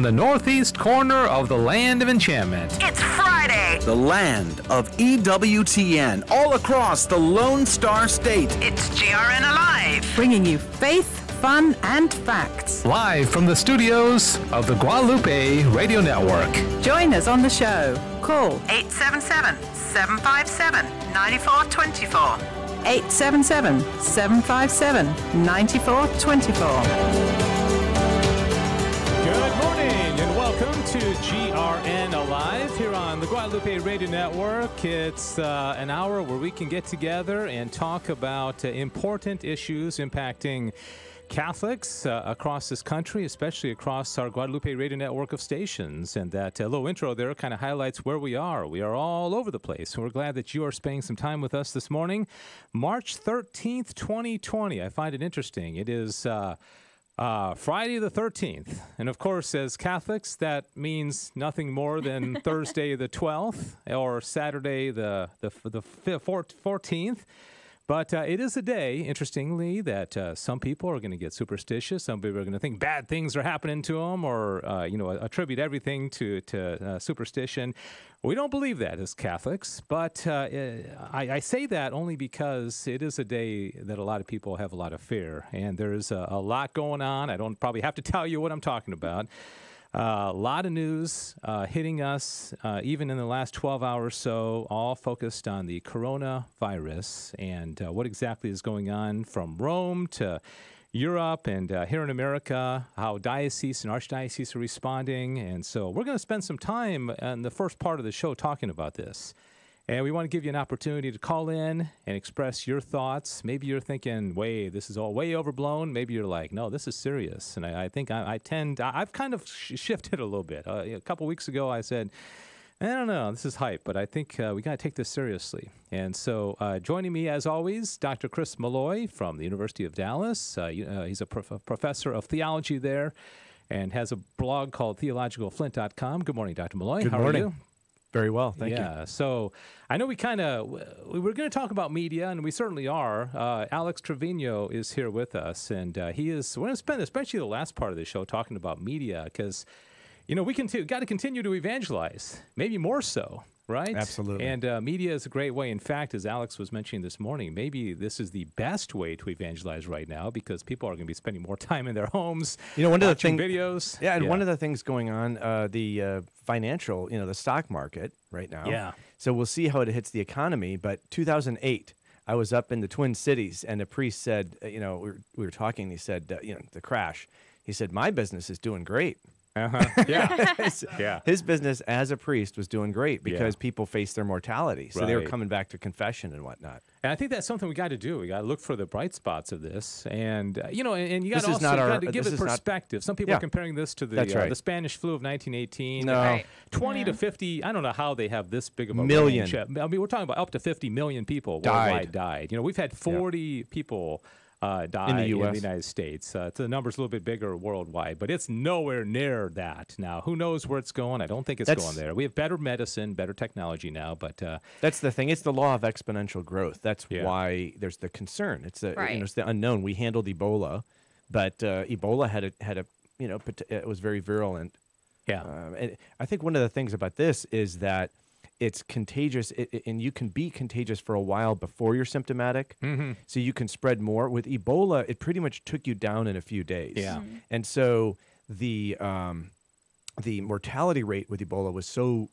The northeast corner of the land of enchantment. It's Friday. The land of EWTN all across the Lone Star State. It's GRN Alive. Bringing you faith, fun, and facts. Live from the studios of the Guadalupe Radio Network. Join us on the show. Call 877-757-9424. 877-757-9424. Good morning and welcome to GRN Alive here on the Guadalupe Radio Network. It's an hour where we can get together and talk about important issues impacting Catholics across this country, especially across our Guadalupe Radio Network of stations. And that little intro there kind of highlights where we are. We are all over the place. And we're glad that you are spending some time with us this morning. March 13th, 2020. I find it interesting. It is Friday the 13th. And of course, as Catholics, that means nothing more than Thursday the 12th or Saturday the 14th. But it is a day, interestingly, that some people are going to get superstitious. Some people are going to think bad things are happening to them or, attribute everything to superstition. We don't believe that as Catholics, but I say that only because it is a day that a lot of people have a lot of fear. And there's a lot going on. I don't probably have to tell you what I'm talking about. A lot of news hitting us, even in the last 12 hours or so, all focused on the coronavirus and what exactly is going on from Rome to Europe and here in America, how dioceses and archdioceses are responding. And so we're going to spend some time in the first part of the show talking about this. And we want to give you an opportunity to call in and express your thoughts. Maybe you're thinking, this is all way overblown. Maybe you're like, no, this is serious. And I think I've kind of shifted a little bit. A couple weeks ago, I said, I don't know, this is hype, but I think we got to take this seriously. And so joining me, as always, Dr. Chris Malloy from the University of Dallas. He's a professor of theology there and has a blog called theologicalflint.com. Good morning, Dr. Malloy. Good How morning. are you? Very well, thank you. Yeah, so I know we were going to talk about media, and we certainly are. Alex Trevino is here with us, and we're going to spend especially the last part of the show talking about media because, we got to continue to evangelize, maybe more so, right? Absolutely. And media is a great way. In fact, as Alex was mentioning this morning, maybe this is the best way to evangelize right now because people are going to be spending more time in their homes, one of the videos. Yeah, and one of the things going on, the financial, the stock market right now. Yeah. So we'll see how it hits the economy. But 2008, I was up in the Twin Cities, and a priest said, we were talking. He said, the crash. He said, my business is doing great. Yeah. His business as a priest was doing great because people face their mortality. So they were Right. coming back to confession and whatnot. And I think that's something we got to do. We got to look for the bright spots of this, and and you got This is to not our- give this it is not- perspective. Some people Yeah. are comparing this to That's right. the Spanish flu of 1918. No. Right. 20 to 50. I don't know how they have this big of a Million. range. I mean, we're talking about up to 50 million people Died. worldwide died. We've had 40 people die In the in the US. United States. The number's a little bit bigger worldwide, but it's nowhere near that. Now, who knows where it's going? I don't think it's going there. We have better medicine, better technology now, but That's the thing. It's the law of exponential growth. That's Yeah. why there's the concern. It's Right. it's the unknown. We handled Ebola, but Ebola had a it was very virulent. yeah. And I think one of the things about this is that it's contagious, and you can be contagious for a while before you're symptomatic. Mm-hmm. So you can spread more. With Ebola, it pretty much took you down in a few days. Yeah. And so the mortality rate with Ebola was so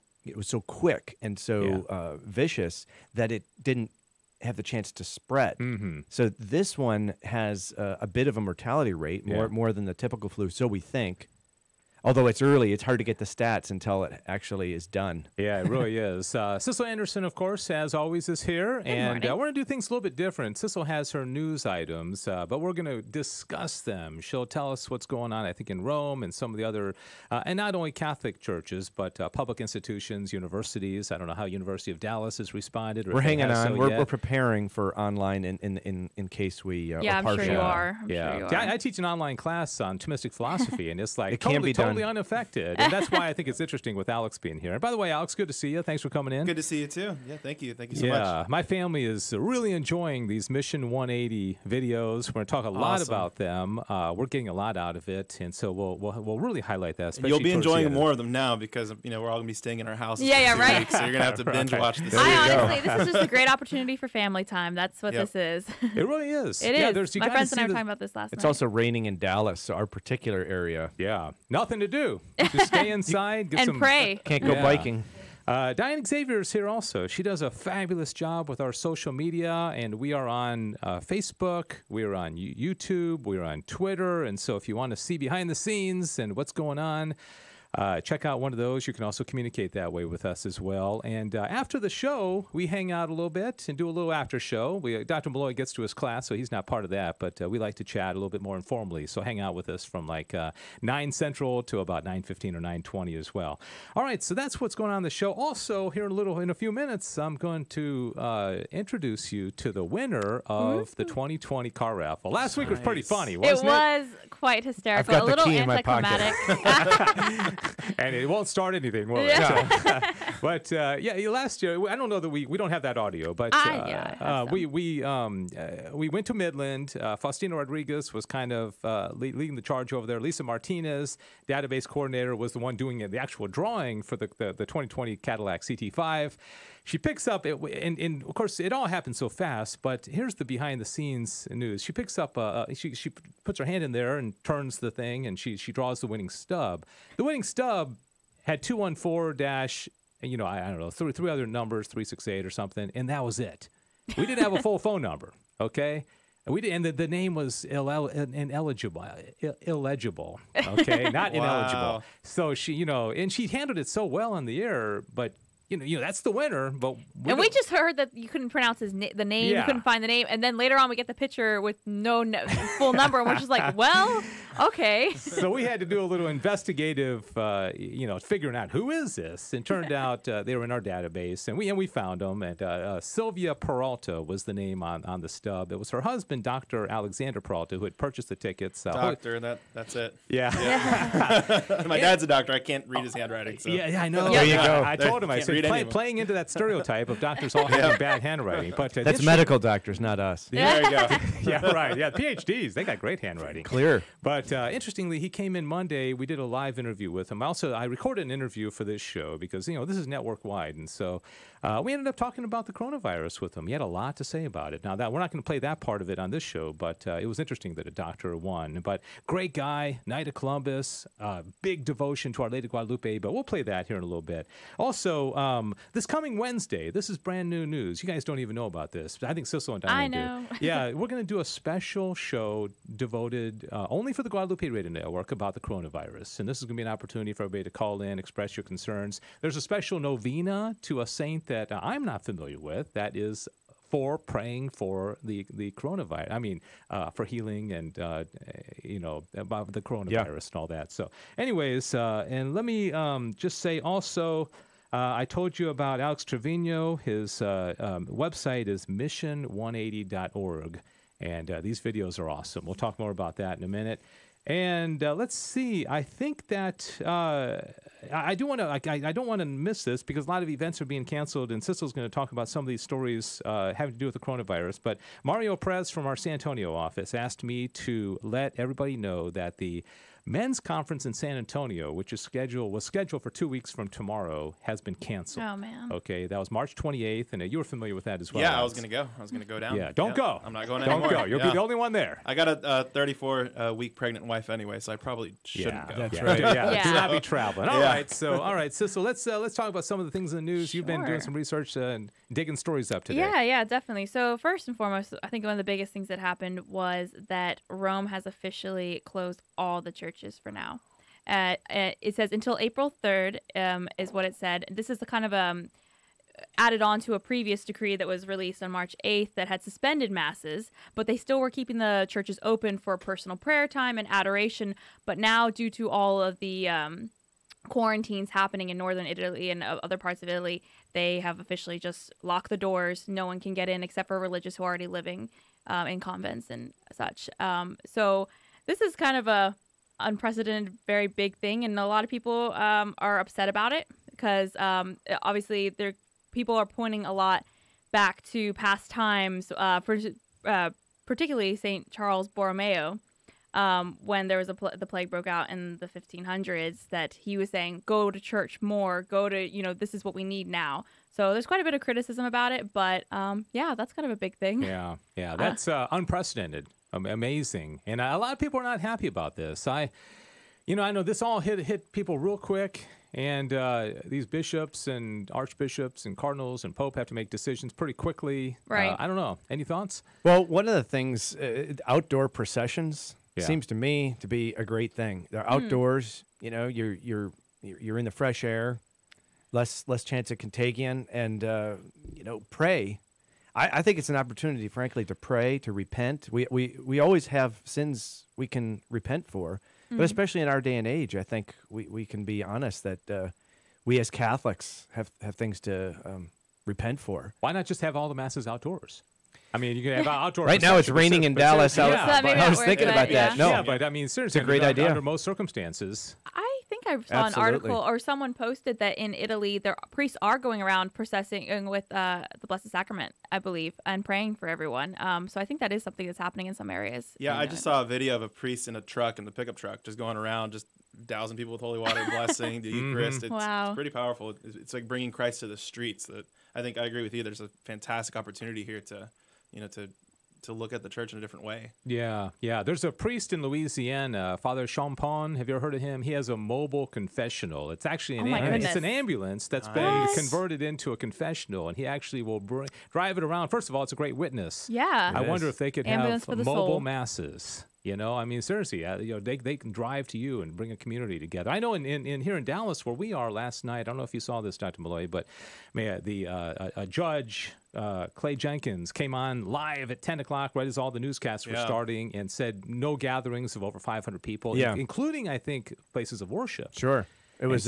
quick and so vicious that it didn't have the chance to spread. Mm-hmm. So this one has a bit of a mortality rate, more than the typical flu, so we think. Although it's early, it's hard to get the stats until it actually is done. Yeah, it really is. Sissel Anderson, of course, as always, is here. And we're going to do things a little bit different. Sissel has her news items, but we're going to discuss them. She'll tell us what's going on, I think, in Rome and some of the other, and not only Catholic churches, but public institutions, universities. I don't know how University of Dallas has responded. Or We're if it hanging has on. so We're yet. preparing for online in case we Yeah, are I'm partial. sure you are. I'm Yeah, sure you See, are. I teach an online class on Thomistic philosophy, and it's like It can be done. totally unaffected. And that's why I think it's interesting with Alex being here. And by the way, Alex, good to see you. Thanks for coming in. Good to see you too. Yeah, thank you. Thank you so much. Yeah, my family is really enjoying these Mission 180 videos. We're going to talk a lot Awesome. about them. We're getting a lot out of it, and so we'll really highlight that. You'll be especially towards enjoying the end. more of them now because we're all gonna be staying in our houses. Yeah, for 2 right. weeks, so you're gonna have to binge watch this. Honestly, this is just a great opportunity for family time. That's what Yep. this is. It really is. It yeah, is. There's, you My gotta friends and see I were the- talking about this last It's night. also raining in Dallas, so our particular area. Yeah, nothing to do. Just stay inside, get and some pray. Can't go Yeah. biking. Diane Xavier is here also. She does a fabulous job with our social media, and we are on Facebook, we are on YouTube, we are on Twitter, and so if you want to see behind the scenes and what's going on, check out one of those. You can also communicate that way with us as well. And after the show, we hang out a little bit and do a little after show. Dr. Malloy gets to his class, so he's not part of that, but we like to chat a little bit more informally. So hang out with us from like 9 Central to about 9:15 or 9:20 as well. All right, so that's what's going on in the show. Also, here in a few minutes, I'm going to introduce you to the winner of the 2020 car raffle. Last week was pretty funny, It wasn't it? was quite hysterical. got A the little key in my pocket. anticlimactic. And it won't start anything, will it? Yeah. But last year I don't know that we don't have that audio, but I have we went to Midland. Faustino Rodriguez was kind of leading the charge over there. Lisa Martinez, database coordinator, was the one doing the actual drawing for the 2020 Cadillac CT5. She picks up, and of course, it all happened so fast, but here's the behind-the-scenes news. She picks up, she puts her hand in there and turns the thing, and she draws the winning stub. The winning stub had 214 I don't know, three other numbers, 368 or something, and that was it. We didn't have a full phone number, okay? And the name was illegible, okay? Not Wow. ineligible. So she, and she handled it so well on the air, but that's the winner. But And we just heard that you couldn't pronounce the name, Yeah. you couldn't find the name, and then later on we get the picture with no full number, and we're just like, well, okay. So we had to do a little investigative, figuring out who is this. And turned out they were in our database, and we found them. And Sylvia Peralta was the name on the stub. It was her husband, Dr. Alexander Peralta, who had purchased the tickets. Doctor, that's it. Yeah. My dad's a doctor. I can't read his handwriting. So. Yeah, I know. There you go. I told him, I Can't said, read any of them. playing into that stereotype of doctors all having bad handwriting. But That's medical doctors, not us. There you go. Yeah, right. Yeah, PhDs, they got great handwriting. Clear. But interestingly, he came in Monday. We did a live interview with him. I recorded an interview for this show because, this is network wide. And so we ended up talking about the coronavirus with him. He had a lot to say about it. Now, we're not going to play that part of it on this show, but it was interesting that a doctor won. But great guy, Night of Columbus, big devotion to Our Lady of Guadalupe. But we'll play that here in a little bit. Also, this coming Wednesday, this is brand new news. You guys don't even know about this. I think Sissel and Diane I know. do. Yeah, we're going to do a special show devoted only for the Guadalupe Radio Network about the coronavirus. And this is going to be an opportunity for everybody to call in, express your concerns. There's a special novena to a saint that I'm not familiar with. That is for praying for the coronavirus. I mean, for healing and, about the coronavirus and all that. So anyways, and let me just say also, I told you about Alex Trevino. His website is mission180.org. And these videos are awesome. We'll talk more about that in a minute. And let's see. I think that I don't want to miss this because a lot of events are being canceled, and Sissel's going to talk about some of these stories having to do with the coronavirus. But Mario Perez from our San Antonio office asked me to let everybody know that the men's conference in San Antonio, which was scheduled for 2 weeks from tomorrow, has been canceled. Oh, man. Okay, that was March 28th, and you were familiar with that as well. Yeah, I Alex. was gonna go. I was gonna go down. Yeah, don't go. I'm not going Don't anymore. go. You'll be the only one there. I got a 34-week pregnant wife anyway, so I probably shouldn't go. that's Yeah, right. Yeah, do Yeah. not be traveling. All Yeah. right, Sissel, let's talk about some of the things in the news. You've been doing Sure. some research and digging stories up today. Yeah, definitely. So first and foremost, I think one of the biggest things that happened was that Rome has officially closed all the churches for now. It says until April 3rd is what it said. This is the kind of added on to a previous decree that was released on March 8th that had suspended masses, but they still were keeping the churches open for personal prayer time and adoration. But now, due to all of the quarantines happening in northern Italy and other parts of Italy, they have officially just locked the doors. No one can get in except for religious who are already living in convents and such. So this is kind of unprecedented, very big thing, and a lot of people are upset about it because obviously people are pointing a lot back to past times, particularly St. Charles Borromeo, when there was the plague broke out in the 1500s, that he was saying, go to church more, go to, this is what we need now. So there's quite a bit of criticism about it, but yeah, that's kind of a big thing. Yeah, that's unprecedented, amazing. And a lot of people are not happy about this. I know this all hit people real quick. And these bishops and archbishops and cardinals and pope have to make decisions pretty quickly. Right. I don't know. Any thoughts? Well, one of the things, outdoor processions seems to me to be a great thing. They're outdoors. You're in the fresh air, less chance of contagion, and pray. I think it's an opportunity, frankly, to pray, to repent. We always have sins we can repent for. But especially in our day and age, I think we can be honest that we as Catholics have things to repent for. Why not just have all the masses outdoors? I mean, you can have outdoor. Right now it's raining in Dallas. I was thinking about that. No, but I mean, seriously, it's a great idea. Under most circumstances. I think I saw an article or someone posted that in Italy, their priests are going around processing with the Blessed Sacrament, I believe, and praying for everyone. So I think that is something that's happening in some areas. Yeah, I just saw a video of a priest in a pickup truck, just going around, just dousing people with holy water, blessing the Eucharist. It's pretty powerful. It's like bringing Christ to the streets. That I think I agree with you. There's a fantastic opportunity here to look at the church in a different way. Yeah. There's a priest in Louisiana, Father Champon. Have you ever heard of him? He has a mobile confessional. It's actually it's an ambulance that's been converted into a confessional, and he actually will drive it around. First of all, it's a great witness. Yeah. I wonder if they could ambulance have mobile masses. I mean, seriously, they can drive to you and bring a community together. I know in here in Dallas, where we are last night, I don't know if you saw this, Dr. Malloy, but a judge, Clay Jenkins, came on live at 10 o'clock right as all the newscasts were starting and said no gatherings of over 500 people, including, I think, places of worship. Sure. It was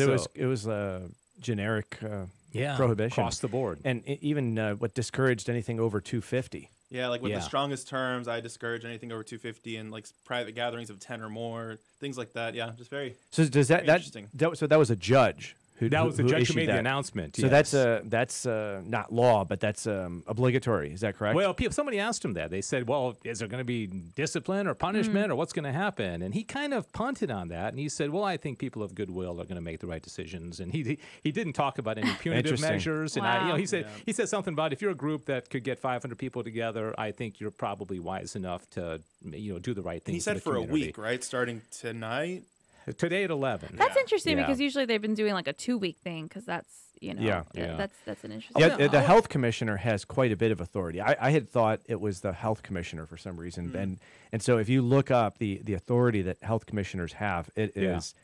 a generic prohibition. Across the board. And even what discouraged anything over 250. Yeah, like with the strongest terms, I discourage anything over 250 and like private gatherings of 10 or more, things like that. Yeah, just very. So does that was a judge That was the judge who made that. the announcement. So that's not law, but that's obligatory. Is that correct? Well, somebody asked him that. They said, well, is there going to be discipline or punishment or what's going to happen? And he kind of punted on that. And he said, well, I think people of goodwill are going to make the right decisions. And he didn't talk about any punitive measures. Wow. And he said something about if you're a group that could get 500 people together, I think you're probably wise enough to do the right thing. He said for a week, right? Starting tonight? Today at 11. That's interesting because usually they've been doing like a 2-week thing because that's, that's an interesting the health commissioner has quite a bit of authority. I had thought it was the health commissioner for some reason. And so if you look up the authority that health commissioners have, it is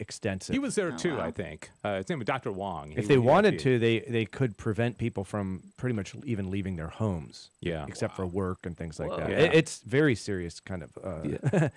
extensive. He was there too, I think. His name was Dr. Wong. If they wanted to, they could prevent people from pretty much even leaving their homes. Except for work and things like that. Yeah. It's very serious kind of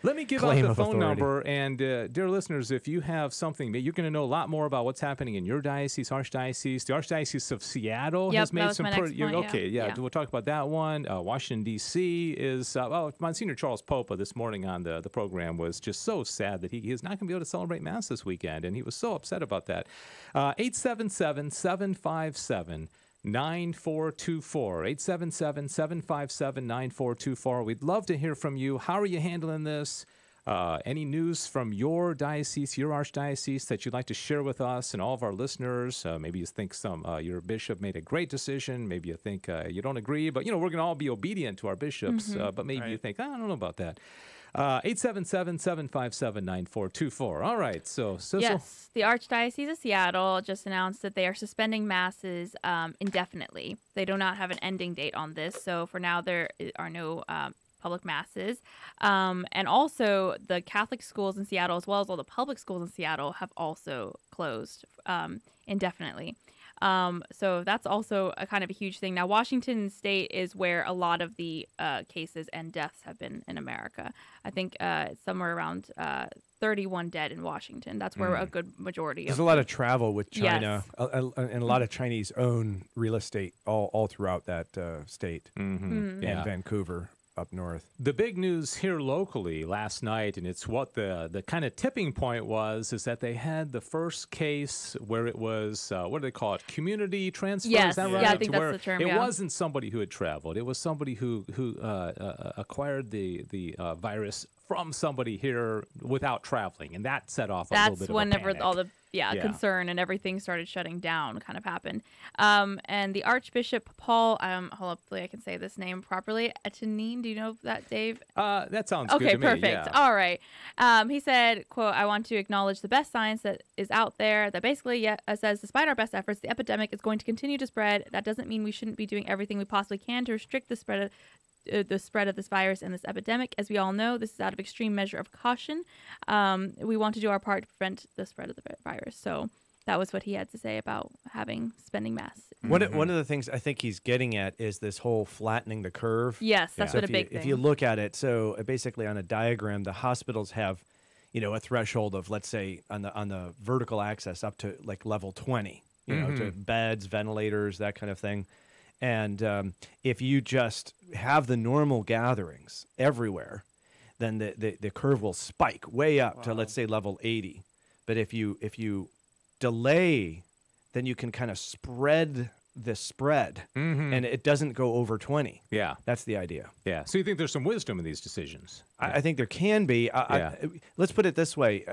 Let me give out the phone number. And dear listeners, if you have something, you're going to know a lot more about what's happening in your diocese, archdiocese. The Archdiocese of Seattle has made some we'll talk about that one. Washington, D.C. is, Monsignor Charles Popa this morning on the program was just so sad that he is not going to be able to celebrate Mass this weekend, and he was so upset about that. 877-757-9424. 877-757-9424. We'd love to hear from you. How are you handling this? Any news from your diocese, your archdiocese that you'd like to share with us and all of our listeners? Maybe you think your bishop made a great decision. Maybe you think you don't agree, but we're going to all be obedient to our bishops. But maybe you think, I don't know about that. 877-757-9424. All right. So yes, the Archdiocese of Seattle just announced that they are suspending masses indefinitely. They do not have an ending date on this. So for now, there are no public masses. And also the Catholic schools in Seattle, as well as all the public schools in Seattle, have also closed indefinitely. So that's also a kind of a huge thing. Now, Washington State is where a lot of the cases and deaths have been in America. I think it's somewhere around 31 dead in Washington. That's where a good majority There's a lot of travel with China and a lot of Chinese own real estate all throughout that state and Vancouver. up north. The big news here locally last night, and it's what the kind of tipping point was, is that they had the first case where it was, what do they call it, community transfer? Yes. Is that right? Yeah, I think that's Where the term, It yeah. wasn't somebody who had traveled. It was somebody who acquired the virus from somebody here without traveling, and that set off a little bit of a whenever panic. all the concern and everything started shutting down kind of happened. And the Archbishop Paul, hopefully I can say this name properly, Etienne, do you know that, Dave? That sounds good Okay, to me. perfect. Yeah. All right. He said, quote, I want to acknowledge the best science that is out there that basically says, despite our best efforts, the epidemic is going to continue to spread. That doesn't mean we shouldn't be doing everything we possibly can to restrict the spread of this virus and this epidemic. As we all know, this is out of extreme measure of caution. We want to do our part to prevent the spread of the virus. So that was what he had to say about spending mass. One of the things I think he's getting at is this whole flattening the curve. Yes, that's So what a big thing. If you look at it, so basically on a diagram, the hospitals have, a threshold of, let's say, on the vertical axis up to like level 20, to beds, ventilators, that kind of thing. And if you just have the normal gatherings everywhere, then the curve will spike way up to, let's say, level 80. But if you delay, then you can kind of spread the spread, and it doesn't go over 20. Yeah. That's the idea. Yeah. So you think there's some wisdom in these decisions? I think there can be. Let's put it this way.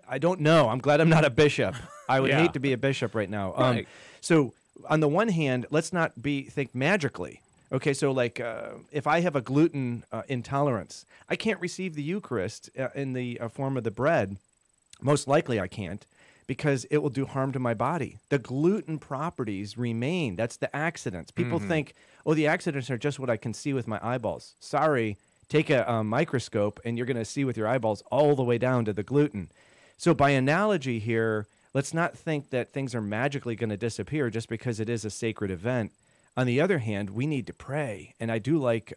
I don't know. I'm glad I'm not a bishop. I would hate to be a bishop right now. Right. So on the one hand, let's not think magically. Okay, so like if I have a gluten intolerance, I can't receive the Eucharist in the form of the bread. Most likely I can't, because it will do harm to my body. The gluten properties remain. That's the accidents. People think, oh, the accidents are just what I can see with my eyeballs. Sorry, take a microscope and you're going to see with your eyeballs all the way down to the gluten. So by analogy here, let's not think that things are magically going to disappear just because it is a sacred event. On the other hand, we need to pray. And I do like,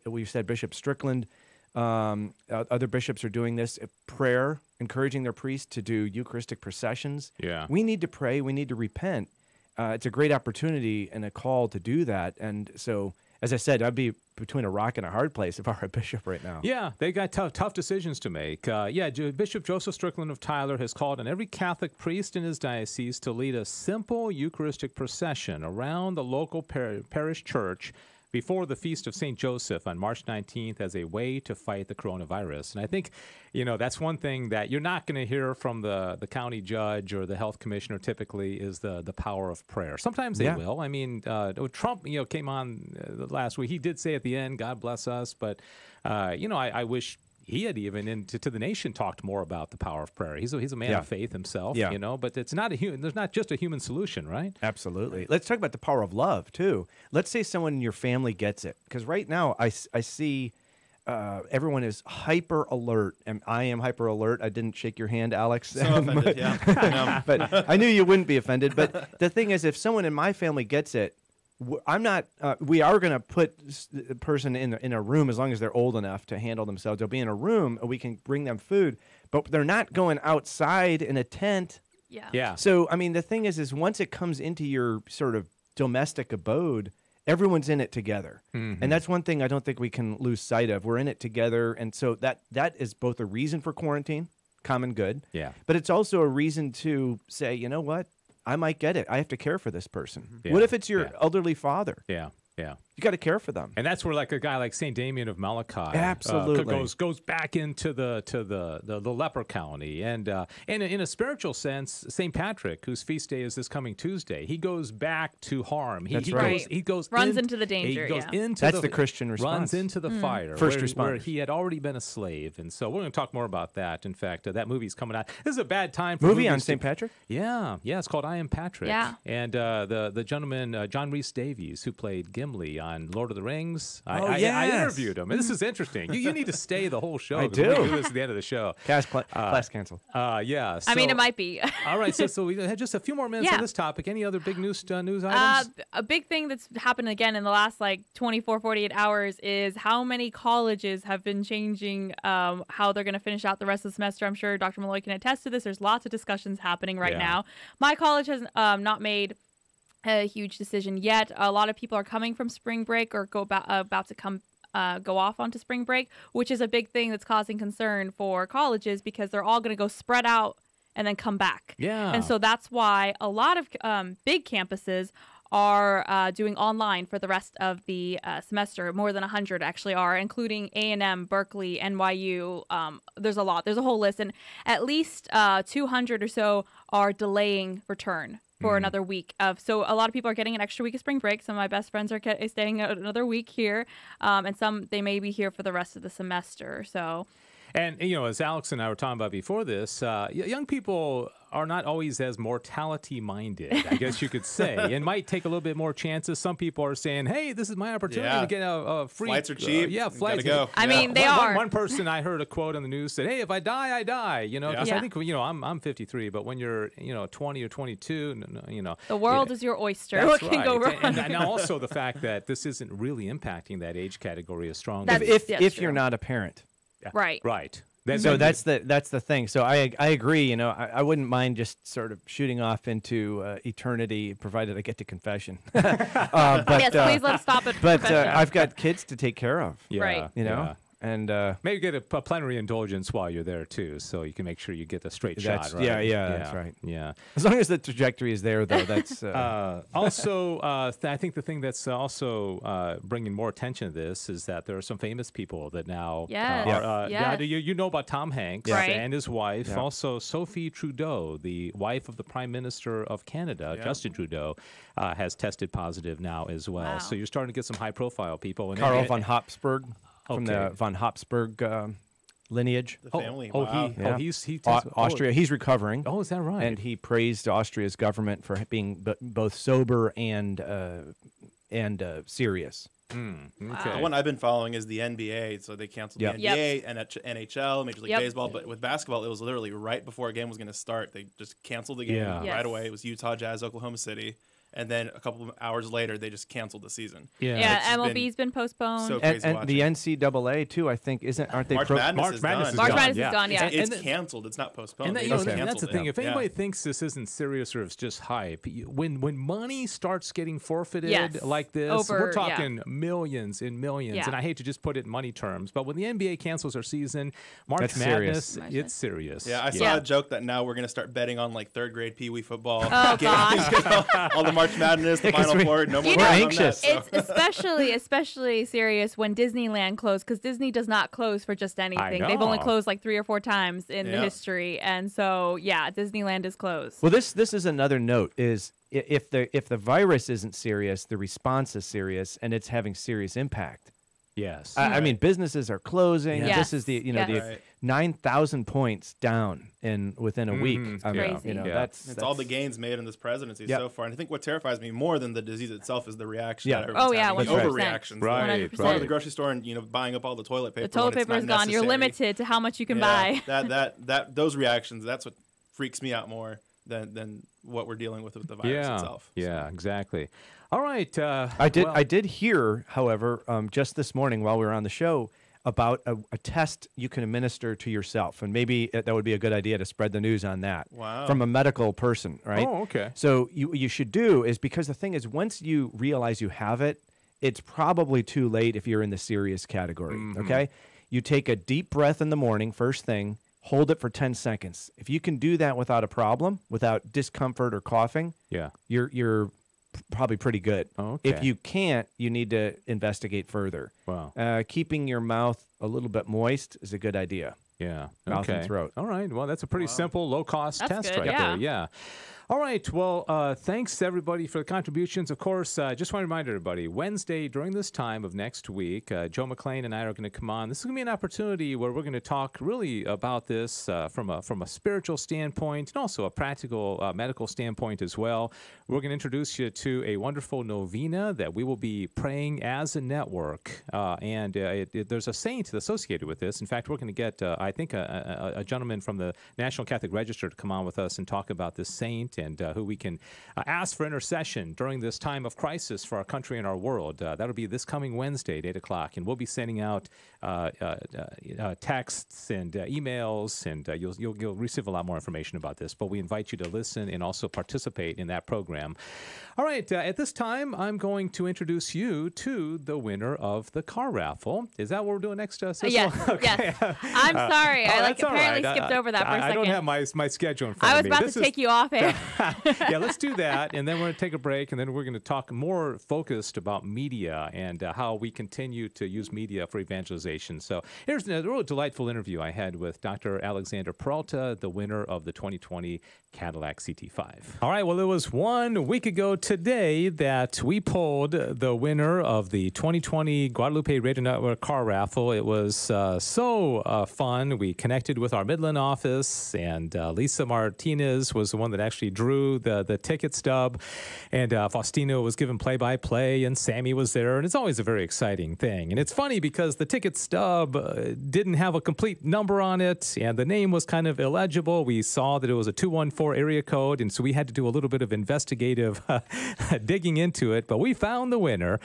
we've said Bishop Strickland, other bishops are doing this, prayer, encouraging their priests to do Eucharistic processions. Yeah. We need to pray. We need to repent. It's a great opportunity and a call to do that. And so, as I said, I'd be between a rock and a hard place if I were a bishop right now. Yeah, they got tough decisions to make. Bishop Joseph Strickland of Tyler has called on every Catholic priest in his diocese to lead a simple Eucharistic procession around the local parish church before the Feast of St. Joseph on March 19th as a way to fight the coronavirus. And I think, that's one thing that you're not going to hear from the county judge or the health commissioner typically is the power of prayer. Sometimes they will. I mean, Trump, came on last week. He did say at the end, God bless us. But, I wish he had even to the nation talked more about the power of prayer. He's a man of faith himself, but it's not there's not just a human solution, right? Absolutely. Let's talk about the power of love too. Let's say someone in your family gets it, because right now I see everyone is hyper alert, and I am hyper alert. I didn't shake your hand, Alex. So offended, yeah. But I knew you wouldn't be offended. But the thing is, if someone in my family gets it, I'm not. We are going to put the person in a room as long as they're old enough to handle themselves. They'll be in a room. We can bring them food, but they're not going outside in a tent. Yeah. So I mean, the thing is once it comes into your sort of domestic abode, everyone's in it together, and that's one thing I don't think we can lose sight of. We're in it together, and so that is both a reason for quarantine, common good. Yeah. But it's also a reason to say, you know what? I might get it. I have to care for this person. Yeah. What if it's your elderly father? Yeah. Yeah. You got to care for them. And that's where like a guy like St. Damien of Malachi Absolutely. goes back into the leper colony. And in a spiritual sense, St. Patrick, whose feast day is this coming Tuesday, he goes back to harm. That's right. He goes runs into the danger. He goes into That's the Christian response. Runs into the fire. First where responders. he had already been a slave. And so we're going to talk more about that. In fact, that movie's coming out. This is a bad time for Movie on movies St. Patrick? Yeah. It's called I Am Patrick. Yeah. And the gentleman, John Rhys Davies, who played Gimli on Lord of the Rings. I yes. interviewed him. And this is interesting. You need to stay the whole show. I 'cause we're gonna do. do this at the end of the show. Class canceled. I mean, it might be. All right. So we had just a few more minutes Yeah. on this topic. Any other big news items? A big thing that's happened again in the last 24, 48 hours is how many colleges have been changing how they're going to finish out the rest of the semester. I'm sure Dr. Malloy can attest to this. There's lots of discussions happening right now. My college has not made a huge decision yet. A lot of people are coming from spring break or about to come go off onto spring break, which is a big thing that's causing concern for colleges because they're all going to go spread out and then come back. Yeah. And so that's why a lot of big campuses are doing online for the rest of the semester. More than 100 actually are, including A&M, Berkeley, NYU. There's a lot. There's a whole list. And at least 200 or so are delaying return for another week. So a lot of people are getting an extra week of spring break. Some of my best friends are staying out another week here. And some, they may be here for the rest of the semester. So... And, as Alex and I were talking about before this, young people are not always as mortality-minded, I guess you could say. It might take a little bit more chances. Some people are saying, hey, this is my opportunity to get a free... Flights are cheap. Flights. Gotta go. I mean, they are. One person, I heard a quote on the news said, hey, if I die, I die. Because I think, I'm 53, but when you're, 20 or 22, The world is your oyster. That's what can go wrong? And also the fact that this isn't really impacting that age category as strongly. If you're not a parent. Right. Right. So that's the thing. So I agree. I wouldn't mind just sort of shooting off into eternity, provided I get to confession. But, yes, please let's stop it. But I've got kids to take care of. Yeah, right. And maybe get a plenary indulgence while you're there too, so you can make sure you get a straight shot. Right? Yeah, that's right. Yeah, as long as the trajectory is there, though. That's also. I think the thing that's also bringing more attention to this is that there are some famous people that now. Yes. You know about Tom Hanks Right. and his wife, Yeah. also Sophie Trudeau, the wife of the Prime Minister of Canada, Justin Trudeau, has tested positive now as well. Wow. So you're starting to get some high-profile people. And Karl von Habsburg from the Okay. von Habsburg lineage. The family. Oh, wow. he Austria. He's recovering. Oh, is that right? And he praised Austria's government for being both sober and serious. Okay. The one I've been following is the NBA. So they canceled the NBA and NHL, Major League Baseball. But with basketball, it was literally right before a game was going to start. They just canceled the game right away. It was Utah Jazz, Oklahoma City. And then a couple of hours later, they just canceled the season. Yeah, MLB's been postponed. So crazy and the NCAA too, I think, aren't they? March Madness is done. March Madness is gone, yeah. It's canceled. It's not postponed. And They that, just and that's canceled the thing. it. If anybody thinks this isn't serious or it's just hype, when money starts getting forfeited like this, we're talking millions and millions. Yeah. And I hate to just put it in money terms, but when the NBA cancels their season, March That's Madness, serious. it's serious. Yeah, I saw a joke that now we're going to start betting on like third grade Pee Wee football. Oh, gosh. All the March Madness, the Final Four, no more. We're anxious. It's especially serious when Disneyland closed, because Disney does not close for just anything. They've only closed like 3 or 4 times in the history, and so Disneyland is closed. Well, this is another note: is if the virus isn't serious, the response is serious, and it's having serious impact. Yes. I mean, businesses are closing. Yes. This is the 9,000 points down within a week. I mean, crazy. That's all the gains made in this presidency so far. And I think what terrifies me more than the disease itself is the reaction. Yeah. That everyone's having. The 100%. overreactions. Right. Going to the grocery store and buying up all the toilet paper. The toilet when it's paper is not gone. You're necessary. limited to how much you can buy. Those reactions. That's what freaks me out more than what we're dealing with the virus itself. Yeah, exactly. All right. I did hear, however, just this morning while we were on the show, about a test you can administer to yourself, and maybe that would be a good idea to spread the news on that. Wow. From a medical person, right? Oh, okay. So you should do is, because the thing is, once you realize you have it, it's probably too late if you're in the serious category. Okay, you take a deep breath in the morning, first thing. Hold it for 10 seconds. If you can do that without a problem, without discomfort or coughing, you're probably pretty good. Okay. If you can't, you need to investigate further. Wow. Keeping your mouth a little bit moist is a good idea. Yeah. Mouth and throat. All right. Well, that's a pretty simple, low-cost test good, right there. Yeah. All right. Well, thanks, everybody, for the contributions. Of course, just want to remind everybody, Wednesday during this time of next week, Joe McClain and I are going to come on. This is going to be an opportunity where we're going to talk really about this from a spiritual standpoint and also a practical medical standpoint as well. We're going to introduce you to a wonderful novena that we will be praying as a network. And there's a saint associated with this. In fact, we're going to get I think, a gentleman from the National Catholic Register to come on with us and talk about this saint and who we can ask for intercession during this time of crisis for our country and our world. That'll be this coming Wednesday at 8 o'clock, and we'll be sending out texts and emails, and you'll receive a lot more information about this. But we invite you to listen and also participate in that program. All right, at this time, I'm going to introduce you to the winner of the car raffle. Is that what we're doing next, Cecil? Yes, yes. I'm sorry. I apparently skipped over that for a second. I don't have my schedule in front of me. I was about to take you off air. Yeah, let's do that, and then we're going to take a break, and then we're going to talk more focused about media and how we continue to use media for evangelization. So here's a really delightful interview I had with Dr. Alexander Peralta, the winner of the 2020 Cadillac CT5. All right, well, it was 1 week ago today that we pulled the winner of the 2020 Guadalupe Radio Network car raffle. It was so fun. We connected with our Midland office, and Lisa Martinez was the one that actually drew the ticket stub, and Faustino was given play-by-play, and Sammy was there, and it's always a very exciting thing. And it's funny because the ticket stub didn't have a complete number on it, and the name was kind of illegible. We saw that it was a 214 area code, and so we had to do a little bit of investigative digging into it, but we found the winner,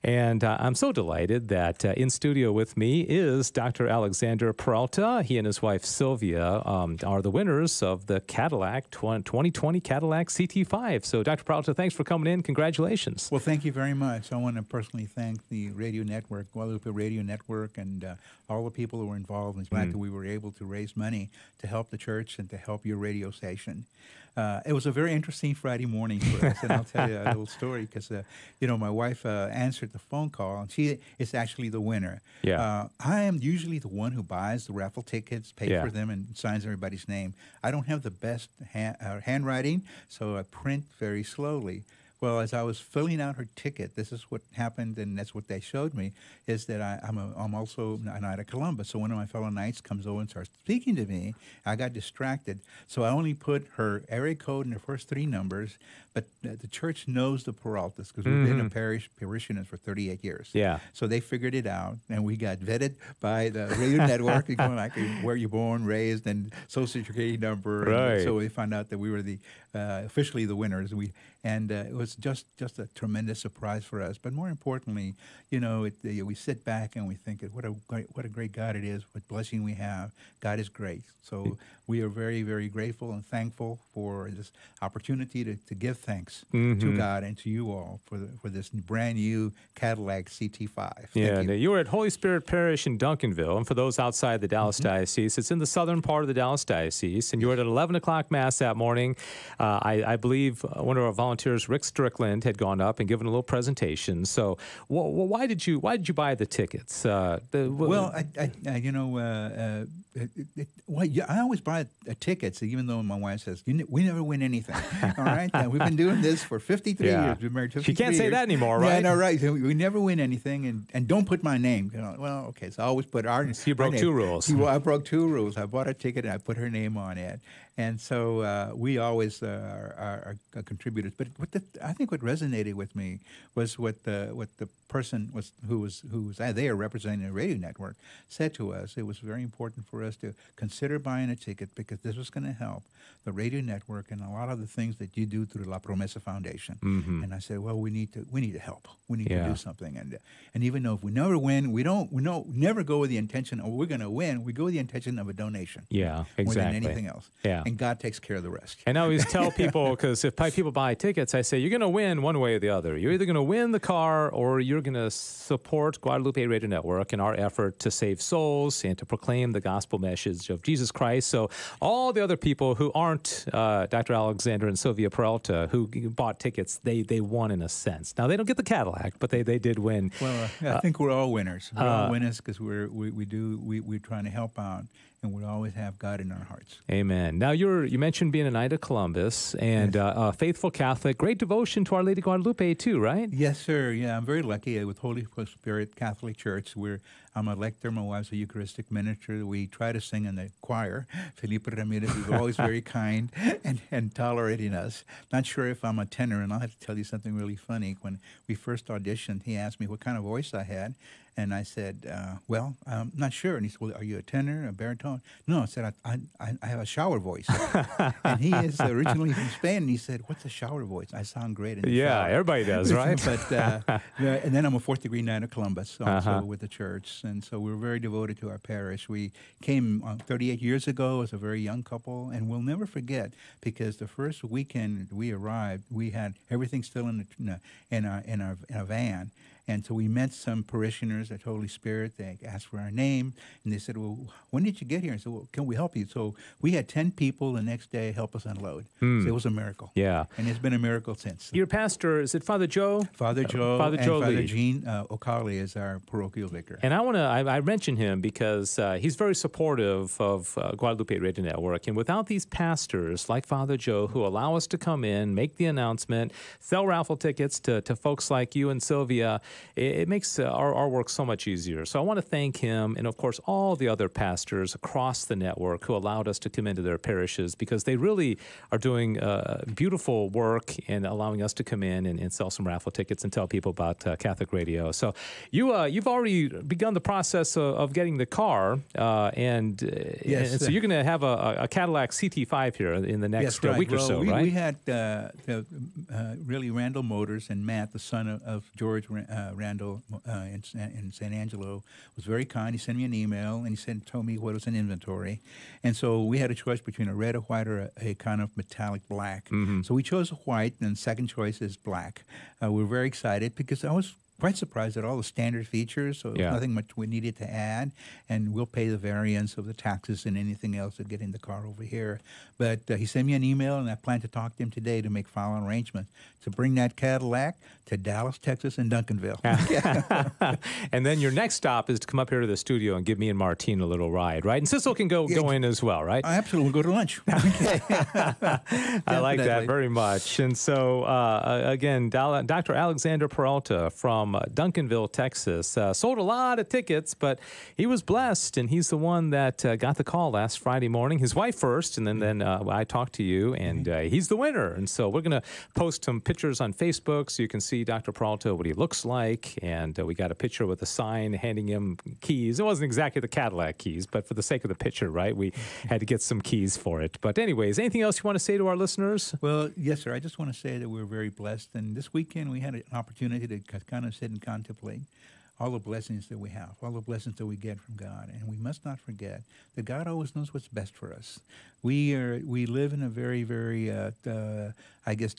and I'm so delighted that in studio with me is Dr. Alexander Peralta. He and his wife Sylvia are the winners of the Cadillac 2020 Cadillac CT5. So Dr. Peralta, thanks for coming in. Congratulations. Well, thank you very much. I want to personally thank the radio network, Guadalupe Radio Network, and all the people who were involved. I'm glad that we were able to raise money to help the church and to help your radio station. It was a very interesting Friday morning for us, and I'll tell you a little story because, my wife answered the phone call, and she is actually the winner. Yeah. I am usually the one who buys the raffle tickets, pays for them, and signs everybody's name. I don't have the best handwriting, so I print very slowly. Well, as I was filling out her ticket, this is what happened, and that's what they showed me, is that I'm also a Knight of Columbus. So one of my fellow Knights comes over and starts speaking to me. I got distracted. So I only put her area code and her first 3 numbers, but the church knows the Peraltas because we've been parishioners for 38 years. Yeah. So they figured it out, and we got vetted by the radio network, going like where you're born, raised, and social security number. Right. And so we found out that we were officially the winners. And it was just a tremendous surprise for us. But more importantly, we sit back and we think, what a great God it is, what blessing we have. God is great. So we are very, very grateful and thankful for this opportunity to give thanks to God and to you all for this brand new Cadillac CT5. Yeah, you were at Holy Spirit Parish in Duncanville, and for those outside the Dallas Diocese, it's in the southern part of the Dallas Diocese, and you were at an 11 o'clock Mass that morning. I believe one of our volunteers, Rick Strickland, had gone up and given a little presentation. So why did you buy the tickets? I always buy tickets, even though my wife says, we never win anything. All right? We've been doing this for 53 years. We've been married 53 She can't say years. that anymore, right? Yeah, no, right. We never win anything, and don't put my name. Well, okay, so I always put our name. So you broke 2 rules. I broke 2 rules. I bought a ticket, and I put her name on it. And so we always are contributors. But I think what resonated with me was what the person who was there representing the radio network said to us. It was very important for us to consider buying a ticket because this was going to help the radio network and a lot of the things that you do through the La Promesa Foundation. And I said, well, we need to help. We need to do something. And even though if we never win, we never go with the intention of we're going to win. We go with the intention of a donation. Yeah, exactly. More than anything else. Yeah. And God takes care of the rest. And I always tell people, because if people buy tickets, I say, you're going to win one way or the other. You're either going to win the car or you're going to support Guadalupe Radio Network in our effort to save souls and to proclaim the gospel message of Jesus Christ. So all the other people who aren't Dr. Alexander and Sylvia Peralta who bought tickets, they won in a sense. Now, they don't get the Cadillac, but they did win. Well, I think we're all winners. We're all winners because we're trying to help out. And we'll always have God in our hearts. Amen. Now, you mentioned being a Knight of Columbus and a faithful Catholic. Great devotion to Our Lady Guadalupe, too, right? Yes, sir. Yeah, I'm very lucky with Holy Spirit Catholic Church. I'm a lector. My wife's a Eucharistic minister. We try to sing in the choir. Felipe Ramirez is always very kind and tolerating us. Not sure if I'm a tenor, and I'll have to tell you something really funny. When we first auditioned, he asked me what kind of voice I had. And I said, well, I'm not sure. And he said, well, are you a tenor, a baritone? No, I said, I have a shower voice. And he is originally from Spain. And he said, what's a shower voice? I sound great in the shower. Everybody does, right? But and then I'm a fourth-degree Knight of Columbus, also with the church. And so we're very devoted to our parish. We came 38 years ago as a very young couple. And we'll never forget, because the first weekend we arrived, we had everything still in our van. And so we met some parishioners at Holy Spirit. They asked for our name, and they said, well, when did you get here? I said, well, can we help you? So we had 10 people the next day help us unload. So it was a miracle. Yeah. And it's been a miracle since. Your pastor, is it Father Joe? Father Joe Father Joe Father Lee. Gene Okali is our parochial vicar. And I mention him because he's very supportive of Guadalupe Radio Network. And without these pastors like Father Joe who allow us to come in, make the announcement, sell raffle tickets to folks like you and Sylvia, it makes our work so much easier. So I want to thank him and, of course, all the other pastors across the network who allowed us to come into their parishes, because they really are doing beautiful work and allowing us to come in and sell some raffle tickets and tell people about Catholic Radio. So you've already begun the process of getting the car, and so you're going to have a Cadillac CT5 here in the next week or so, right? We had really Randall Motors, and Matt, the son of George Randall in San Angelo, was very kind. He sent me an email, and he told me what was in inventory. And so we had a choice between a red, a white, or a kind of metallic black. So we chose a white, and second choice is black. We're very excited because I was quite surprised at all the standard features, so there's nothing much we needed to add, and we'll pay the variance of the taxes and anything else to get in the car over here. But he sent me an email, and I plan to talk to him today to make final arrangements to bring that Cadillac to Dallas, Texas, and Duncanville. And then your next stop is to come up here to the studio and give me and Martine a little ride, right? And Cecil can go in as well, right? Absolutely. We'll go to lunch. I like that very much. And so, again, Dr. Alexander Peralta from Duncanville, Texas, sold a lot of tickets, but he was blessed, and he's the one that got the call last Friday morning. His wife first, and then I talked to you, and he's the winner. And so we're going to post some pictures on Facebook so you can see Dr. Peralta, what he looks like, and we got a picture with a sign handing him keys. It wasn't exactly the Cadillac keys, but for the sake of the picture, right, we had to get some keys for it. But anyways, anything else you want to say to our listeners? Well, yes, sir. I just want to say that we're very blessed, and this weekend we had an opportunity to kind of sit and contemplate all the blessings that we have, all the blessings that we get from God. And we must not forget that God always knows what's best for us. We live in a very, very,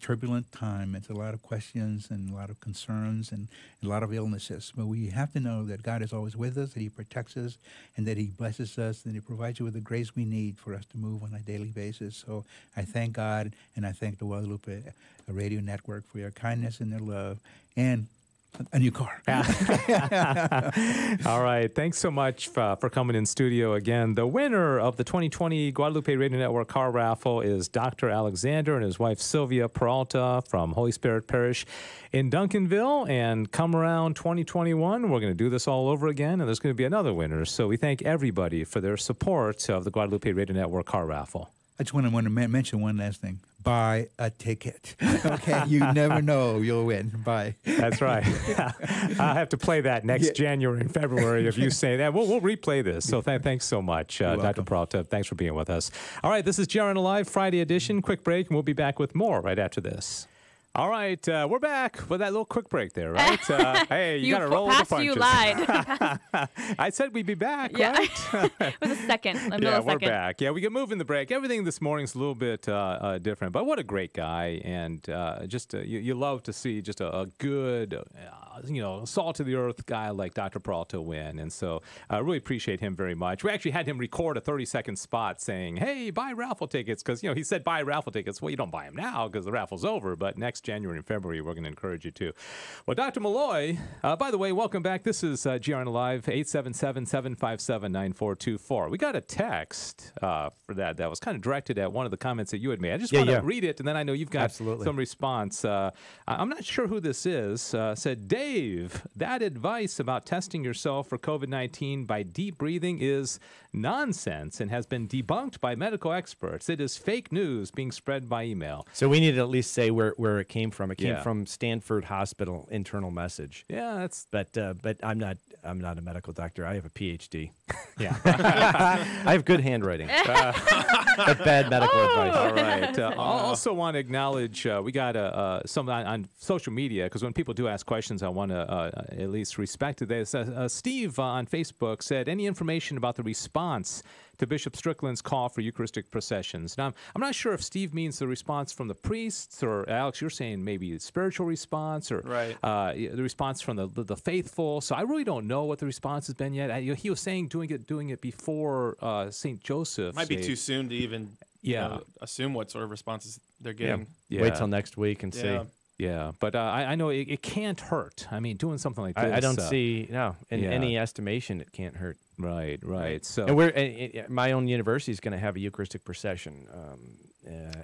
turbulent time. It's a lot of questions and a lot of concerns and a lot of illnesses. But we have to know that God is always with us, that he protects us, and that he blesses us, and he provides you with the grace we need for us to move on a daily basis. So I thank God, and I thank the Guadalupe Radio Network for your kindness and their love, and a new car. All right. Thanks so much for coming in studio again. The winner of the 2020 Guadalupe Radio Network car raffle is Dr. Alexander and his wife Sylvia Peralta from Holy Spirit Parish in Duncanville. And come around 2021, we're going to do this all over again, and there's going to be another winner. So we thank everybody for their support of the Guadalupe Radio Network car raffle. I just want to mention one last thing. Buy a ticket. Okay, you never know, you'll win. Buy. That's right. I'll have to play that next January and February if you say that. We'll replay this. So thanks so much, Dr. Peralta. Thanks for being with us. All right, this is GRN Alive Friday edition. Quick break, and we'll be back with more right after this. All right, we're back with that little quick break there, right? Hey, you got to roll with the punches. You lied. I said we'd be back, right? It was a second. We're back. Yeah, we get moving the break. Everything this morning's a little bit different, but what a great guy. And you love to see just a good, salt-to-the-earth guy like Dr. Peralta win. And so I really appreciate him very much. We actually had him record a 30-second spot saying, hey, buy raffle tickets, because, he said buy raffle tickets. Well, you don't buy them now because the raffle's over, but next January and February, we're going to encourage you to. Well, Dr. Malloy, by the way, welcome back. This is GRN Live, 877-757-9424. We got a text for that was kind of directed at one of the comments that you had made. I just want to read it, and then I know you've got some response. I'm not sure who this is. Said, Dave, that advice about testing yourself for COVID-19 by deep breathing is nonsense and has been debunked by medical experts. It is fake news being spread by email. So we need to at least say where it came from. It came from Stanford Hospital internal message. Yeah, that's. But I'm not a medical doctor. I have a PhD. Yeah, I have good handwriting, but bad medical advice. All right. I also want to acknowledge we got some on social media, because when people do ask questions, I want to at least respect it. Steve on Facebook said, any information about the response to Bishop Strickland's call for Eucharistic processions? Now, I'm not sure if Steve means the response from the priests, or Alex, you're saying maybe the spiritual response, or the response from the faithful. So I really don't know what the response has been yet. He was saying doing it before St. Joseph. Might be too soon to even assume what sort of responses they're getting. Yeah. Wait till next week and see. Yeah, but I know it can't hurt. I mean, doing something like this. I don't see, in any estimation, it can't hurt. Right. So, and my own university is going to have a Eucharistic procession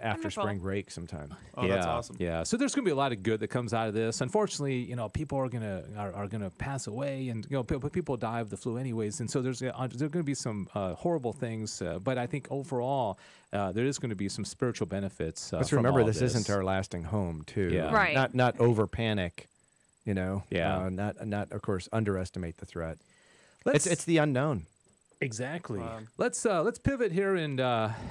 after spring break sometime. Oh, that's awesome. Yeah, so there's going to be a lot of good that comes out of this. Unfortunately, people are gonna pass away, and people die of the flu anyways, and so there's going to be some horrible things. But I think overall, there is going to be some spiritual benefits. Let's remember, this isn't our lasting home, too. Yeah. Right. Not over panic. Yeah. Not of course underestimate the threat. It's the unknown. Exactly. Let's pivot here, and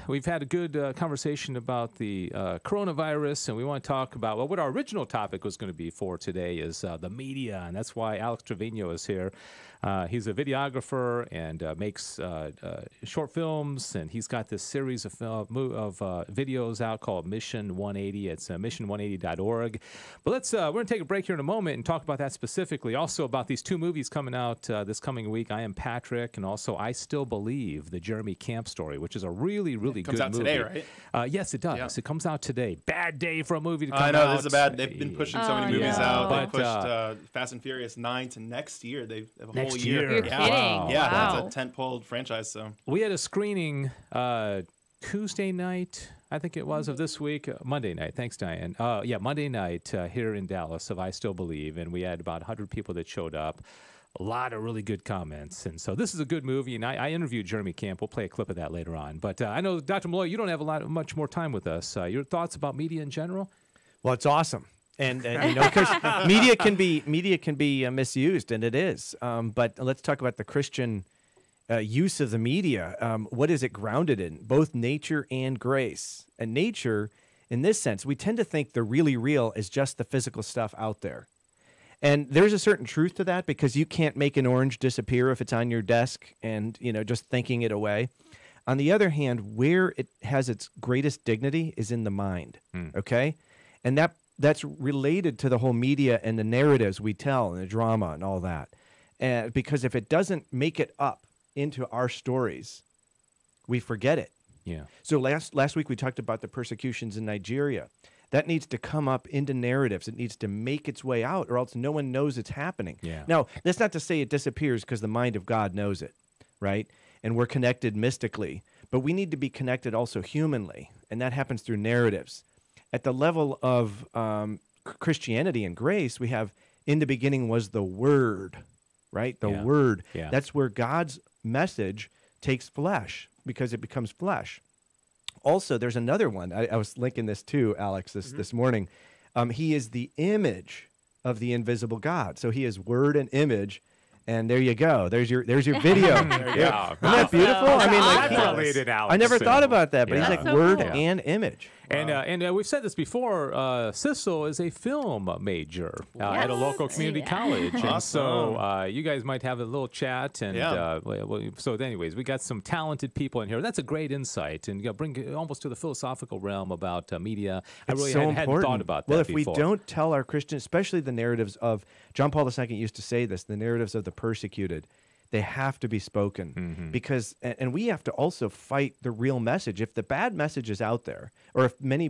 we've had a good conversation about the coronavirus, and we want to talk about what our original topic was going to be for today is the media, and that's why Alex Trevino is here. He's a videographer and makes short films, and he's got this series of videos out called Mission 180. It's mission180.org. But we're going to take a break here in a moment and talk about that specifically. Also about these two movies coming out this coming week, I Am Patrick, and also I Still Believe, the Jeremy Camp story, which is a really, really good movie. Comes out today, right? Yes, it does. Yeah. It comes out today. Bad day for a movie to come out. I know, this is a bad. They've been pushing so many movies out. But, they pushed Fast and Furious 9 to next year. They have a whole Next year. year. You're kidding. Yeah, Wow. that's a tentpole franchise. So we had a screening Tuesday night, I think it was, of this week. Monday night. Thanks, Diane. Monday night here in Dallas of I Still Believe, and we had about 100 people that showed up. A lot of really good comments. And so this is a good movie, and I interviewed Jeremy Camp. We'll play a clip of that later on. But I know, Dr. Malloy, you don't have much more time with us. Your thoughts about media in general? Well, it's awesome. And because media can be misused, and it is. But let's talk about the Christian use of the media. What is it grounded in? Both nature and grace. And nature, in this sense, we tend to think the really real is just the physical stuff out there. And there's a certain truth to that, because you can't make an orange disappear if it's on your desk and, just thinking it away. On the other hand, where it has its greatest dignity is in the mind, okay? And that's related to the whole media and the narratives we tell and the drama and all that. And because if it doesn't make it up into our stories, we forget it. Yeah. So last week we talked about the persecutions in Nigeria. That needs to come up into narratives. It needs to make its way out, or else no one knows it's happening. Yeah. Now, that's not to say it disappears, because the mind of God knows it, right? And we're connected mystically. But we need to be connected also humanly, and that happens through narratives. At the level of Christianity and grace, we have, in the beginning was the Word, right? The Word. Yeah. That's where God's message takes flesh, because it becomes flesh. Also, there's another one. I was linking this too, Alex, this morning. He is the image of the invisible God. So he is Word and image. And there you go. There's your video. Isn't that beautiful? I mean, I never thought about that, but he's like Word and image. And we've said this before. Sissel is a film major at a local community college, and so you guys might have a little chat. And so, anyways, we got some talented people in here. That's a great insight, and bring it almost to the philosophical realm about media. I really hadn't thought about that. Well, if before. we don't tell our Christian, especially the narratives of John Paul II used to say this, the narratives of the persecuted, They have to be spoken because, and we have to also fight the real message. If the bad message is out there, or if many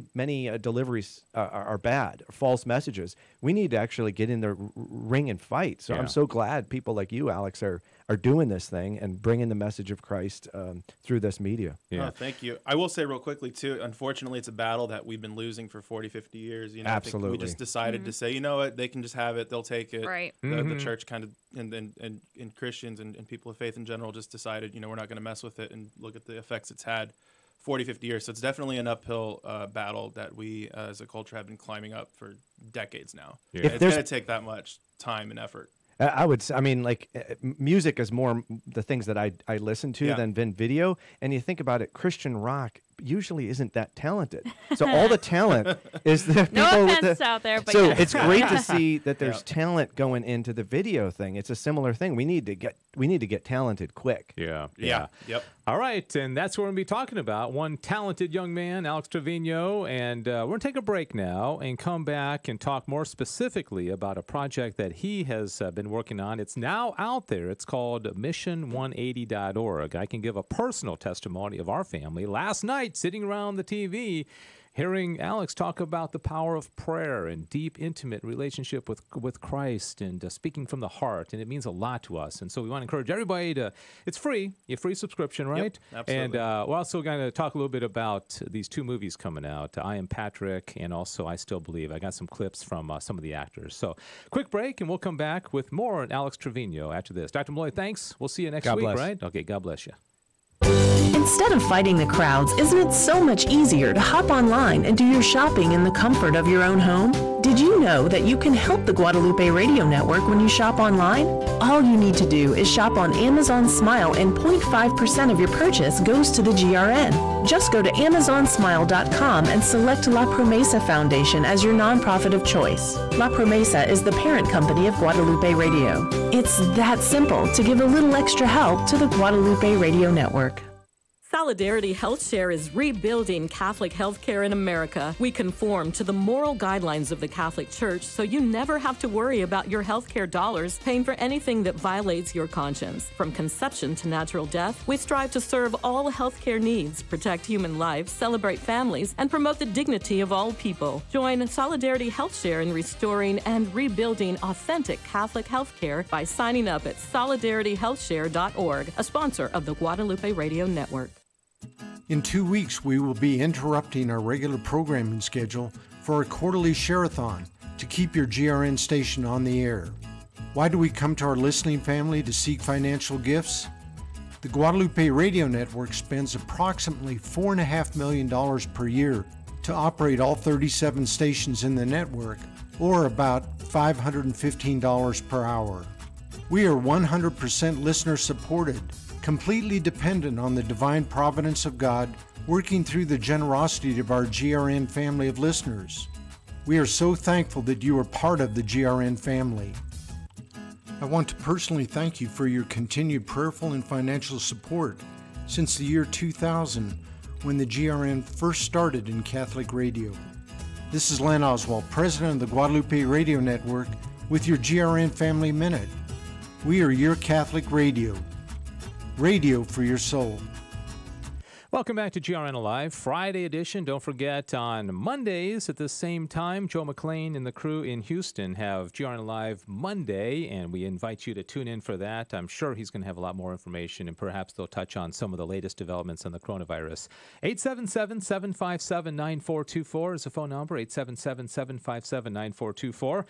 deliveries are bad, or false messages, we need to actually get in the ring and fight. So I'm so glad people like you, Alex, are doing this thing and bringing the message of Christ through this media. Yeah, thank you. I will say real quickly too, unfortunately, it's a battle that we've been losing for 40, 50 years. You know, Absolutely. I think we just decided to say, you know what, they can just have it, they'll take it. Right. The church kind of, and Christians and people of faith in general just decided, you know, we're not going to mess with it and look at the effects it's had 40, 50 years. So it's definitely an uphill battle that we as a culture have been climbing up for decades now. Yeah. It's going to take that much time and effort. I would say, I mean, like music is more the things that I listen to than video. And you think about it, Christian rock usually isn't that talented. So all the talent is the people no with offense the, out there, but so it's great to see that there's talent going into the video thing. It's a similar thing. We need to get talented quick. Yeah. Yep. All right, and that's what we're going to be talking about. One talented young man, Alex Trevino, and we're going to take a break now and come back and talk more specifically about a project that he has been working on. It's now out there. It's called Mission180.org. I can give a personal testimony of our family. Last night, sitting around the TV, hearing Alex talk about the power of prayer and deep, intimate relationship with Christ and speaking from the heart, and it means a lot to us. And so we want to encourage everybody to, it's free, a free subscription, right? Yep, absolutely. And we're also going to talk a little bit about these two movies coming out, I Am Patrick, and also I Still Believe. I got some clips from some of the actors. So quick break, and we'll come back with more on Alex Trevino after this. Dr. Malloy, thanks. We'll see you next week, right? Okay, God bless you. Instead of fighting the crowds, isn't it so much easier to hop online and do your shopping in the comfort of your own home? Did you know that you can help the Guadalupe Radio Network when you shop online? All you need to do is shop on Amazon Smile and 0.5% of your purchase goes to the GRN. Just go to AmazonSmile.com and select La Promesa Foundation as your nonprofit of choice. La Promesa is the parent company of Guadalupe Radio. It's that simple to give a little extra help to the Guadalupe Radio Network. Solidarity HealthShare is rebuilding Catholic healthcare in America. We conform to the moral guidelines of the Catholic Church, so you never have to worry about your healthcare dollars paying for anything that violates your conscience. From conception to natural death, we strive to serve all healthcare needs, protect human life, celebrate families, and promote the dignity of all people. Join Solidarity HealthShare in restoring and rebuilding authentic Catholic healthcare by signing up at solidarityhealthshare.org, a sponsor of the Guadalupe Radio Network. In 2 weeks, we will be interrupting our regular programming schedule for a quarterly share-a-thon to keep your GRN station on the air. Why do we come to our listening family to seek financial gifts? The Guadalupe Radio Network spends approximately $4.5 million per year to operate all 37 stations in the network, or about $515 per hour. We are 100% listener-supported, completely dependent on the divine providence of God, working through the generosity of our GRN family of listeners. We are so thankful that you are part of the GRN family. I want to personally thank you for your continued prayerful and financial support since the year 2000, when the GRN first started in Catholic radio. This is Len Oswald, president of the Guadalupe Radio Network, with your GRN Family Minute. We are your Catholic radio. Radio for your soul. Welcome back to GRN Alive, Friday edition. Don't forget, on Mondays at the same time, Joe McLean and the crew in Houston have GRN Alive Monday, and we invite you to tune in for that. I'm sure he's going to have a lot more information, and perhaps they'll touch on some of the latest developments on the coronavirus. 877-757-9424 is the phone number, 877-757-9424.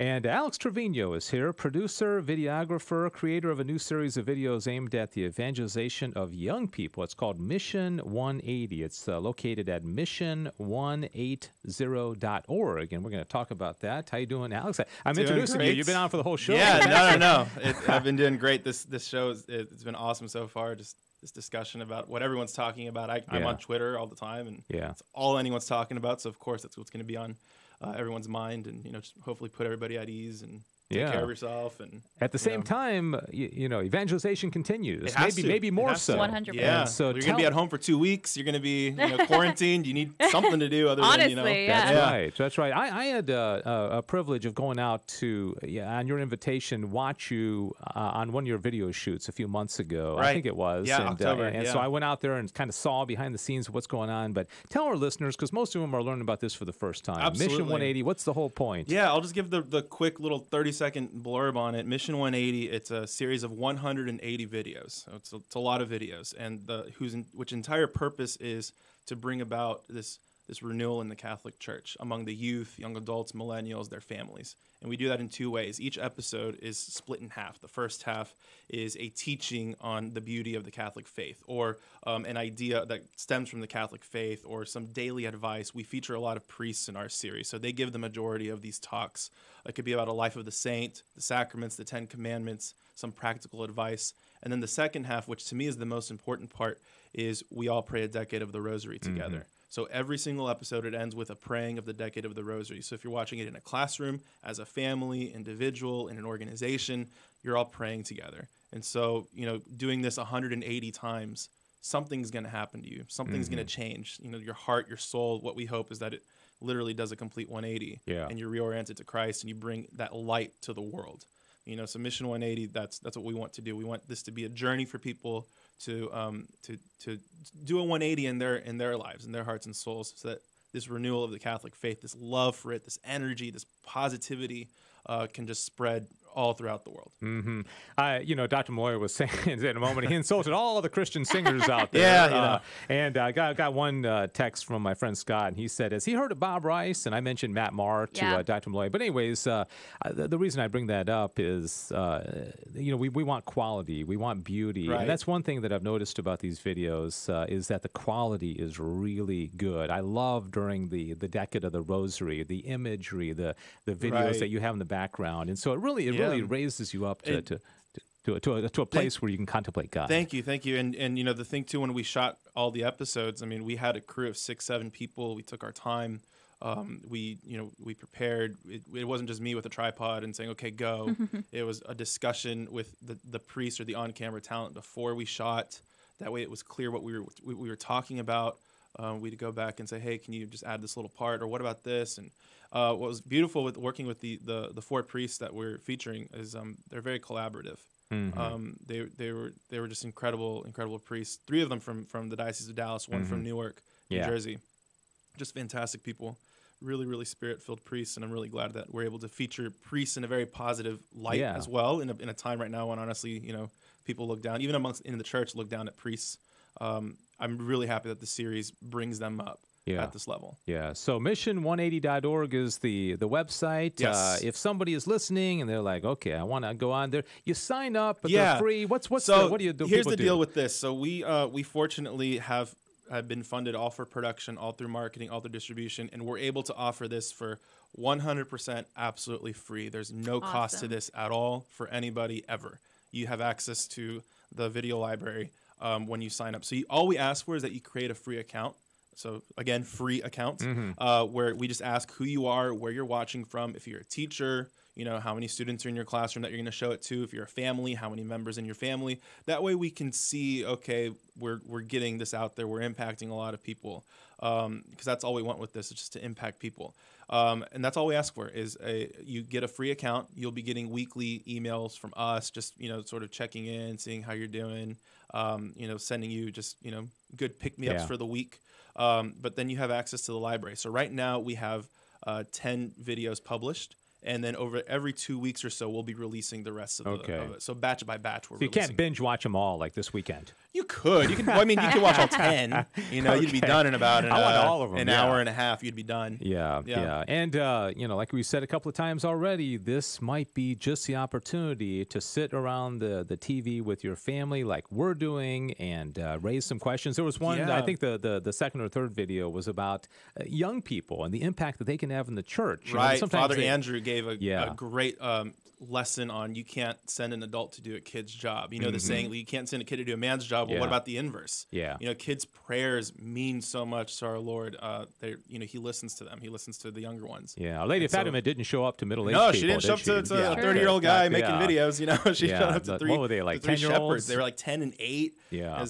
And Alex Trevino is here, producer, videographer, creator of a new series of videos aimed at the evangelization of young people. It's called Mission 180. It's located at mission180.org, and we're going to talk about that. How you doing, Alex? I'm introducing you. You've been on for the whole show. Yeah, no. I've been doing great. This show, it's been awesome so far. Just this discussion about what everyone's talking about. I'm on Twitter all the time, and it's all anyone's talking about. So, of course, that's what's going to be on everyone's mind, and just hopefully put everybody at ease and take care of yourself. And at the same time, evangelization continues. It has to. Maybe more so. 100%. Yeah. So you're going to be at home for 2 weeks. You're going to be quarantined. You need something to do other than, Honestly, yeah. That's right. I had a privilege of going out to, on your invitation, watch you on one of your video shoots a few months ago. Right. I think it was. Yeah, and, October. And so I went out there and kind of saw behind the scenes of what's going on. But tell our listeners, because most of them are learning about this for the first time. Absolutely. Mission 180, what's the whole point? Yeah, I'll just give the quick little 30-second blurb on it. Mission 180, it's a series of 180 videos. So it's a lot of videos, and which entire purpose is to bring about this renewal in the Catholic Church among the youth, young adults, millennials, their families. And we do that in 2 ways. Each episode is split in half. The first half is a teaching on the beauty of the Catholic faith, or an idea that stems from the Catholic faith, or some daily advice. We feature a lot of priests in our series, so they give the majority of these talks. It could be about a life of the saint, the sacraments, the 10 Commandments, some practical advice. And then the second half, which to me is the most important part, is we all pray a decade of the Rosary together. Mm-hmm. So every single episode, it ends with a praying of the decade of the Rosary. So if you're watching it in a classroom, as a family, individual, in an organization, you're all praying together. And so, doing this 180 times, something's going to happen to you. Something's going to change. Your heart, your soul. What we hope is that it literally does a complete 180. Yeah. And you're reoriented to Christ, and you bring that light to the world. So Mission 180, that's what we want to do. We want this to be a journey for people to do a 180 in their lives, in their hearts and souls, so that this renewal of the Catholic faith, this love for it, this energy, this positivity can just spread all throughout the world. Mm-hmm. Dr. Moyer was saying in a moment, he insulted all the Christian singers out there. Yeah. And I got one text from my friend Scott, and he said, has he heard of Bob Rice? And I mentioned Matt Maher to Dr. Moyer. But anyways, the reason I bring that up is, we want quality. We want beauty. Right. And that's one thing that I've noticed about these videos is that the quality is really good. I love during the decade of the Rosary, the imagery, the videos that you have in the background. And so it really raises you up to a place where you can contemplate God. Thank you. And the thing too, when we shot all the episodes, we had a crew of 6-7 people. We took our time. We prepared. It wasn't just me with a tripod and saying, okay, go. It was a discussion with the priest or the on-camera talent before we shot. That way it was clear what we were talking about. We'd go back and say, hey, can you just add this little part, or what about this? And what was beautiful with working with the 4 priests that we're featuring is they're very collaborative. Mm-hmm. They were just incredible priests. 3 of them from the Diocese of Dallas, 1 from Newark, New Jersey. Just fantastic people. Really, really spirit-filled priests, and I'm really glad that we're able to feature priests in a very positive light as well. In a time right now when honestly, people look down, even in the church, look down at priests. I'm really happy that the series brings them up at this level. Yeah. So mission180.org is the website. Yes. If somebody is listening and they're like, okay, I want to go on there, you sign up, but they're free. What do you do? Here's the deal with this. So we fortunately have been funded all for production, all through marketing, all through distribution, and we're able to offer this for 100% absolutely free. There's no cost to this at all for anybody ever. You have access to the video library when you sign up. So all we ask for is that you create a free account. So again, free account, where we just ask who you are, where you're watching from, if you're a teacher, how many students are in your classroom that you're going to show it to, if you're a family, how many members in your family. That way we can see, okay, we're getting this out there, we're impacting a lot of people, because that's all we want with this, is just to impact people. And that's all we ask for is you get a free account. You'll be getting weekly emails from us, just, sort of checking in, seeing how you're doing, sending you just, good pick-me-ups for the week. But then you have access to the library. So right now we have 10 videos published. And then over every 2 weeks or so, we'll be releasing the rest of it. So batch by batch, we're releasing. You can't binge watch them all like this weekend. You could. You can watch all 10. You'd be done in about an hour and a half. You'd be done. Yeah. And, like we said a couple of times already, this might be just the opportunity to sit around the TV with your family like we're doing and raise some questions. There was one, I think the second or third video was about young people and the impact that they can have in the church. Right. Father Andrew gave gave a great lesson on you can't send an adult to do a kid's job. You know, the saying, you can't send a kid to do a man's job. Well, what about the inverse? Yeah. You know, kids' prayers mean so much to our Lord. He listens to them. He listens to the younger ones. Yeah. Lady Fatima didn't show up to middle-aged people. No, she didn't show up to a 30-year-old guy making videos. You know, she showed up to three. What were they, like 10-year-olds? They were like 10 and 8. Yeah.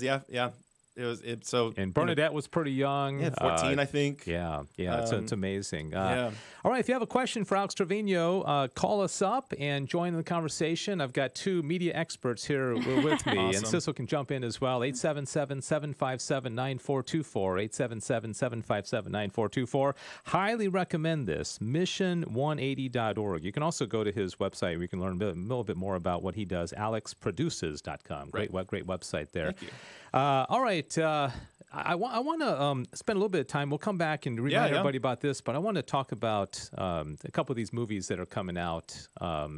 And Bernadette was pretty young. Yeah, 14, I think. Yeah. It's amazing. Yeah. All right, if you have a question for Alex Trevino, call us up and join the conversation. I've got two media experts here with me, Awesome. and Sissel can jump in as well. 877-757-9424, 877-757-9424. Highly recommend this, mission180.org. You can also go to his website where you can learn a little bit more about what he does, alexproduces.com. Great website there. Thank you. All right. I want to spend a little bit of time. We'll come back and remind everybody about this, but I want to talk about a couple of these movies that are coming out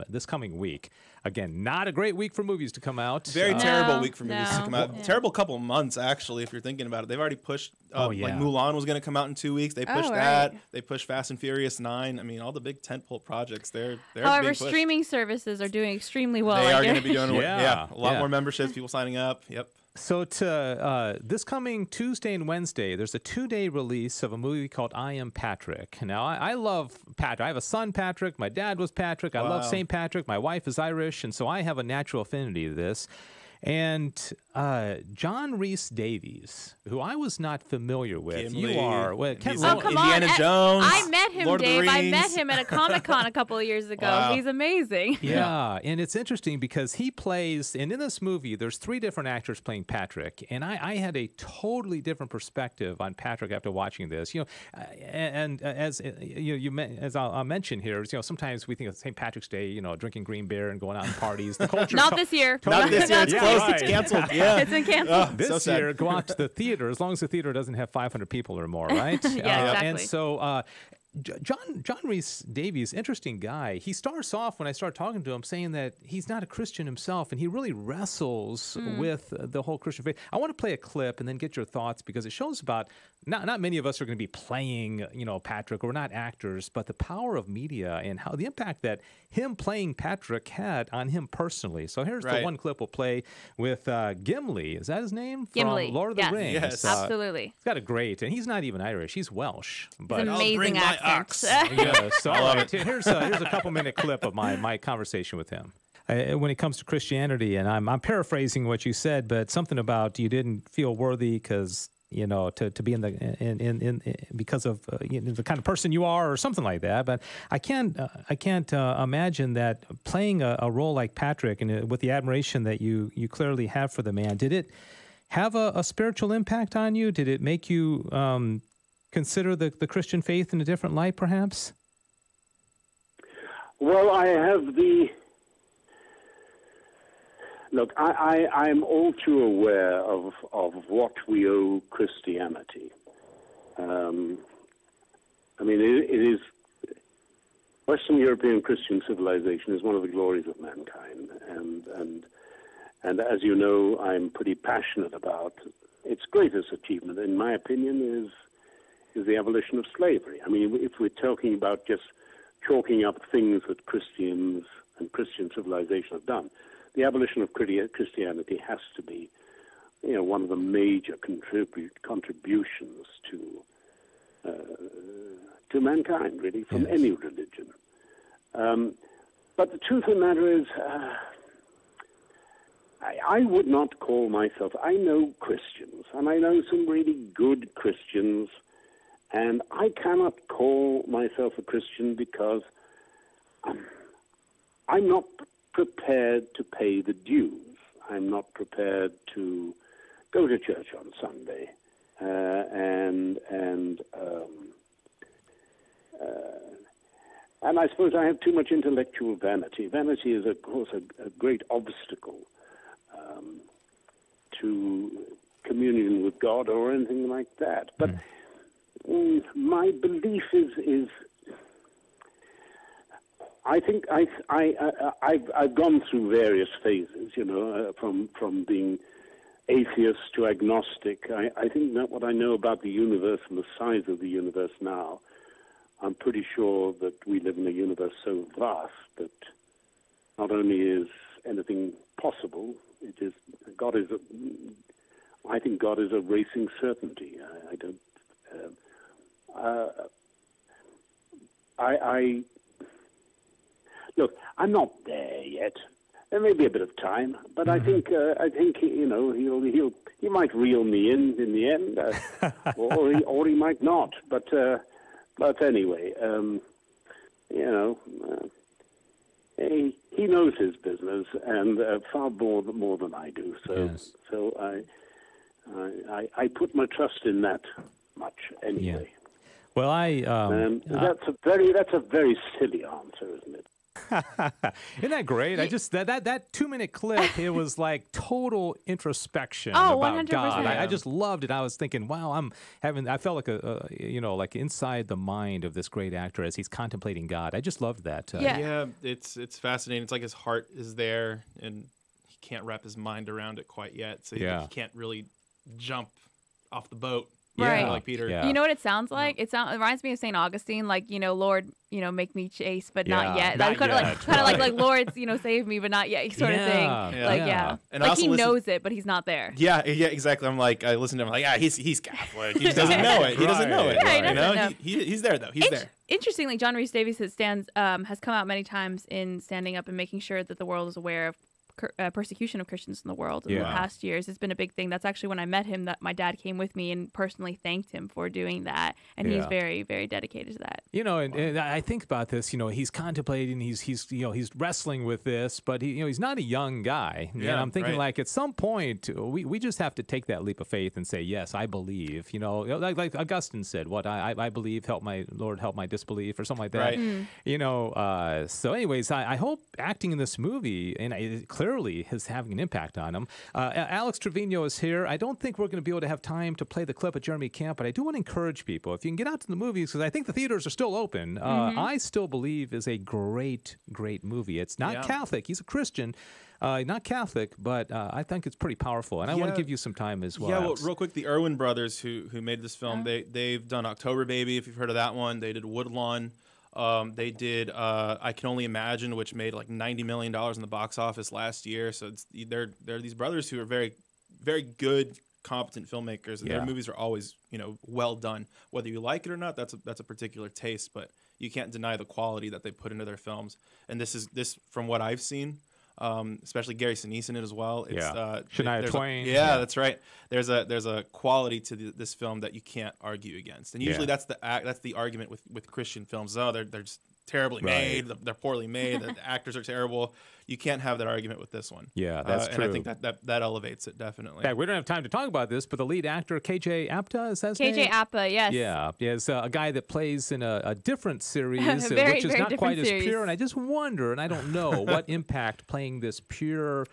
this coming week. Again, not a great week for movies to come out. Very terrible week for movies to come out. Terrible couple months, actually, if you're thinking about it. They've already pushed, like Mulan was going to come out in 2 weeks. They pushed that. Right. They pushed Fast and Furious 9. I mean, all the big tentpole projects, they're However, being pushed. streaming services are doing extremely well. They are going to be doing a lot more memberships, people signing up. Yep. So this coming Tuesday and Wednesday, there's a 2-day release of a movie called I Am Patrick. Now, I love Patrick. I have a son, Patrick. My dad was Patrick. I love St. Patrick. My wife is Irish, and so I have a natural affinity to this. And John Rhys Davies, who I was not familiar with. Gimli. You are. Indiana Jones. I met him, Lord Dave. of the I Rings. met him at a Comic-Con a couple of years ago. Wow. He's amazing. Yeah, and it's interesting because he plays, and in this movie, there's 3 different actors playing Patrick, and I had a totally different perspective on Patrick after watching this. You know, and as I'll mention here, is, you know, sometimes we think of St. Patrick's Day, you know, drinking green beer and going out in parties. The culture. Not this year. Not this year. It's closed. It's canceled. Yeah. It's been canceled. This year, go out to the theater as long as the theater doesn't have 500 people or more, right? Exactly. And so John Rhys Davies, interesting guy. He starts off, when I start talking to him, saying that he's not a Christian himself, and he really wrestles with the whole Christian faith. I want to play a clip and then get your thoughts, because it shows about not many of us are going to be playing, you know, Patrick. We're not actors, but the power of media and how the impact that him playing Patrick had on him personally. So here's the one clip we'll play with Gimli. Is that his name? Gimli. From Lord of the Rings. Yes. Absolutely. He's got a great, and he's not even Irish. He's Welsh. But It's an amazing accent. yeah, so all right, here's a couple-minute clip of my conversation with him. When it comes to Christianity, and I'm paraphrasing what you said, but something about you didn't feel worthy because, you know, to be in because of you know, the kind of person you are, or something like that. But I can't imagine that playing a role like Patrick, and with the admiration that you clearly have for the man, did it have a spiritual impact on you? Did it make you consider the Christian faith in a different light, perhaps? Well, I have Look, I'm all too aware of what we owe Christianity. I mean, it is Western European Christian civilization is one of the glories of mankind, and as you know, I'm pretty passionate about its greatest achievement, in my opinion, is the abolition of slavery. I mean, if we're talking about just chalking up things that Christians and Christian civilization have done, the abolition of Christianity has to be, you know, one of the major contributions to mankind, really, from any religion. But the truth of the matter is, I would not call myself. I know Christians, and I know some really good Christians, and I cannot call myself a Christian because I'm not prepared to pay the dues. I'm not prepared to go to church on Sunday, and I suppose I have too much intellectual vanity. Vanity is, of course, a great obstacle to communion with God or anything like that. But my belief is I think I've gone through various phases, you know, from being atheist to agnostic. I think that what I know about the universe and the size of the universe now, I'm pretty sure that we live in a universe so vast that not only is anything possible, it is God is. I think God is a racing certainty. I don't. Look. I'm not there yet. There may be a bit of time, but I think he might reel me in the end, or he might not. But anyway, he knows his business and far more than I do. So I put my trust in that much anyway. Yeah. Well, that's a very silly answer, isn't it? Isn't that great? I just that 2-minute clip, it was like total introspection about 100%. God. Yeah. I just loved it. I was thinking, wow, I felt like like inside the mind of this great actor as he's contemplating God. I just loved that. Yeah, it's fascinating. It's like his heart is there and he can't wrap his mind around it quite yet. So he can't really jump off the boat. Right. Like Peter. You know what it sounds like? It reminds me of St. Augustine, like, Lord, make me chase, but not yet. That's kind of like Lord, save me, but not yet sort of thing. And like he knows it, but he's not there. Yeah, exactly. I'm like, I listen to him like, he's Catholic. He doesn't know it. He doesn't know it. Yeah, he's there though. He's there. Interestingly, John Rhys Davies has come out many times in standing up and making sure that the world is aware of persecution of Christians in the world in the past years. It's been a big thing. That's actually when I met him that my dad came with me and personally thanked him for doing that. And he's very, very dedicated to that. And I think about this, he's contemplating, he's wrestling with this, but he's not a young guy. And I'm thinking like at some point we just have to take that leap of faith and say, yes, I believe, like Augustine said, I believe, help my Lord, help my disbelief or something like that. Right. So anyways, I hope acting in this movie, and it clearly is having an impact on him. Alex Trevino is here. I don't think we're going to be able to have time to play the clip of Jeremy Camp, but I do want to encourage people, if you can get out to the movies, because I think the theaters are still open. I still believe is a great, great movie. It's not Catholic. He's a Christian. Not Catholic, but I think it's pretty powerful, and I want to give you some time as well. Yeah, well, Alex. real quick, the Irwin brothers who made this film, they've done October Baby, if you've heard of that one. They did Woodlawn. They did I Can Only Imagine, which made like $90 million in the box office last year. So they're these brothers who are very, very good, competent filmmakers, and their movies are always well done. Whether you like it or not, that's a particular taste, but you can't deny the quality that they put into their films. And this from what I've seen. Especially Gary Sinise in it as well. It's, Shania Twain. That's right. There's a quality to this film that you can't argue against, and usually that's the argument with Christian films. Oh, they're just terribly made. They're poorly made. The actors are terrible. You can't have that argument with this one. Yeah, that's true. And I think that elevates it definitely. Yeah, we don't have time to talk about this, but the lead actor, KJ Apta, is that his name? KJ Appa, yes. Yeah, is a guy that plays in a different series, very, which is very not quite series. as pure. And I just wonder, and I don't know, what impact playing this pure,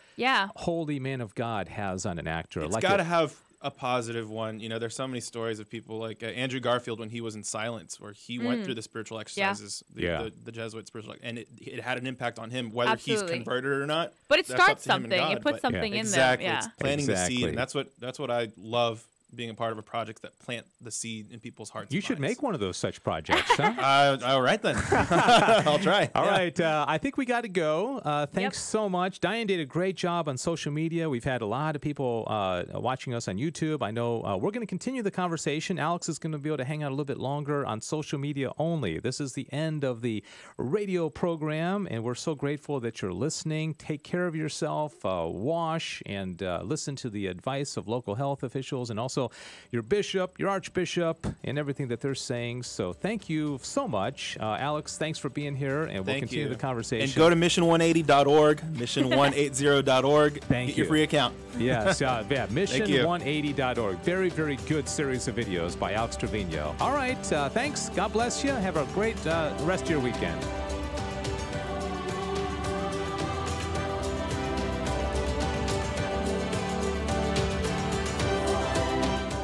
holy man of God has on an actor. It's got to have a positive one. There's so many stories of people like Andrew Garfield when he was in Silence, where he went through the spiritual exercises, the Jesuit spiritual, and it had an impact on him, whether he's converted or not. But it starts something. It puts something in there. Exactly. It's planting the seed, and that's what I love. Being a part of a project that plant the seed in people's hearts. You should make one of those such projects, huh? All right, then. I'll try. All right. I think we got to go. Thanks so much. Diane did a great job on social media. We've had a lot of people watching us on YouTube. I know we're going to continue the conversation. Alex is going to be able to hang out a little bit longer on social media only. This is the end of the radio program, and we're so grateful that you're listening. Take care of yourself. Wash and listen to the advice of local health officials, and also your bishop, your archbishop, and everything that they're saying. So thank you so much. Alex, thanks for being here, and we'll continue the conversation. And go to mission180.org, mission180.org. Get your free account. Yes, mission180.org. Very, very good series of videos by Alex Trevino. All right, thanks. God bless you. Have a great rest of your weekend.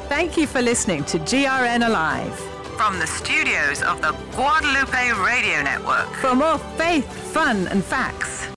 Thank you for listening to GRN Alive. From the studios of the Guadalupe Radio Network. For more faith, fun, and facts.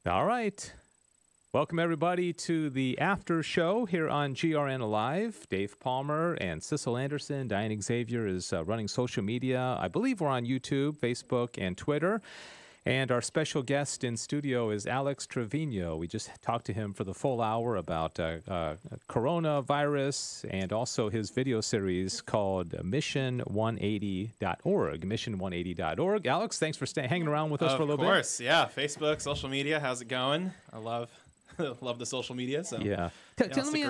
All right. Welcome, everybody, to the after show here on GRN Alive. Dave Palmer and Sissel Anderson. Diane Xavier is running social media. I believe we're on YouTube, Facebook, and Twitter. And our special guest in studio is Alex Trevino. We just talked to him for the full hour about coronavirus and also his video series called Mission180.org. Mission180.org. Alex, thanks for hanging around with us for a little bit. Of course, yeah. Facebook, social media, how's it going? I love the social media. So yeah. Let me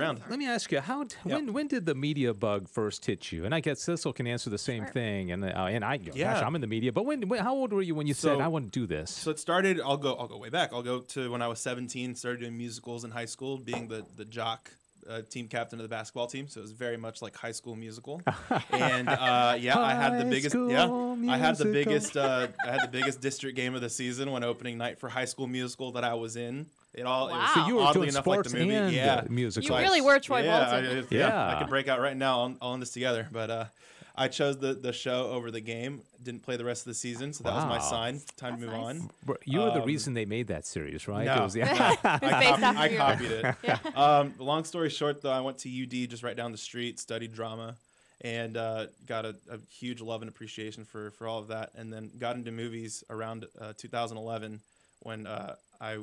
ask you, when did the media bug first hit you? And I guess Sissel can answer the same thing. And I go, gosh, I'm in the media. But how old were you when you said I want to do this? So it started. I'll go way back. I'll go to when I was 17. Started doing musicals in high school, being the jock. Team captain of the basketball team, so it was very much like High School Musical. And I had the biggest. I had the biggest district game of the season when opening night for High School Musical that I was in. It all. Wow. It was So you were oddly doing enough sports like the movie. and music. You really were Troy Bolton. I could break out right now all in this together, but. I chose the show over the game. Didn't play the rest of the season, so that was my sign. Time to move on. You were the reason they made that series, right? No, I copied it. Yeah. Long story short, though, I went to UD just right down the street, studied drama, and got a huge love and appreciation for all of that. And then got into movies around 2011 when I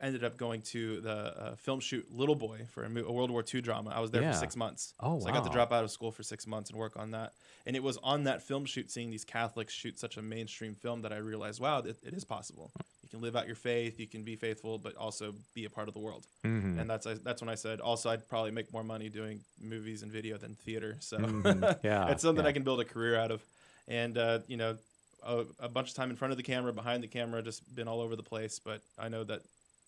ended up going to the film shoot Little Boy for a World War II drama. I was there for 6 months. Oh, so I got to drop out of school for 6 months and work on that. And it was on that film shoot, seeing these Catholics shoot such a mainstream film, that I realized, wow, it is possible. You can live out your faith, you can be faithful, but also be a part of the world. Mm-hmm. And that's when I said, also, I'd probably make more money doing movies and video than theater. So it's something I can build a career out of. And, a bunch of time in front of the camera, behind the camera, just been all over the place. But I know that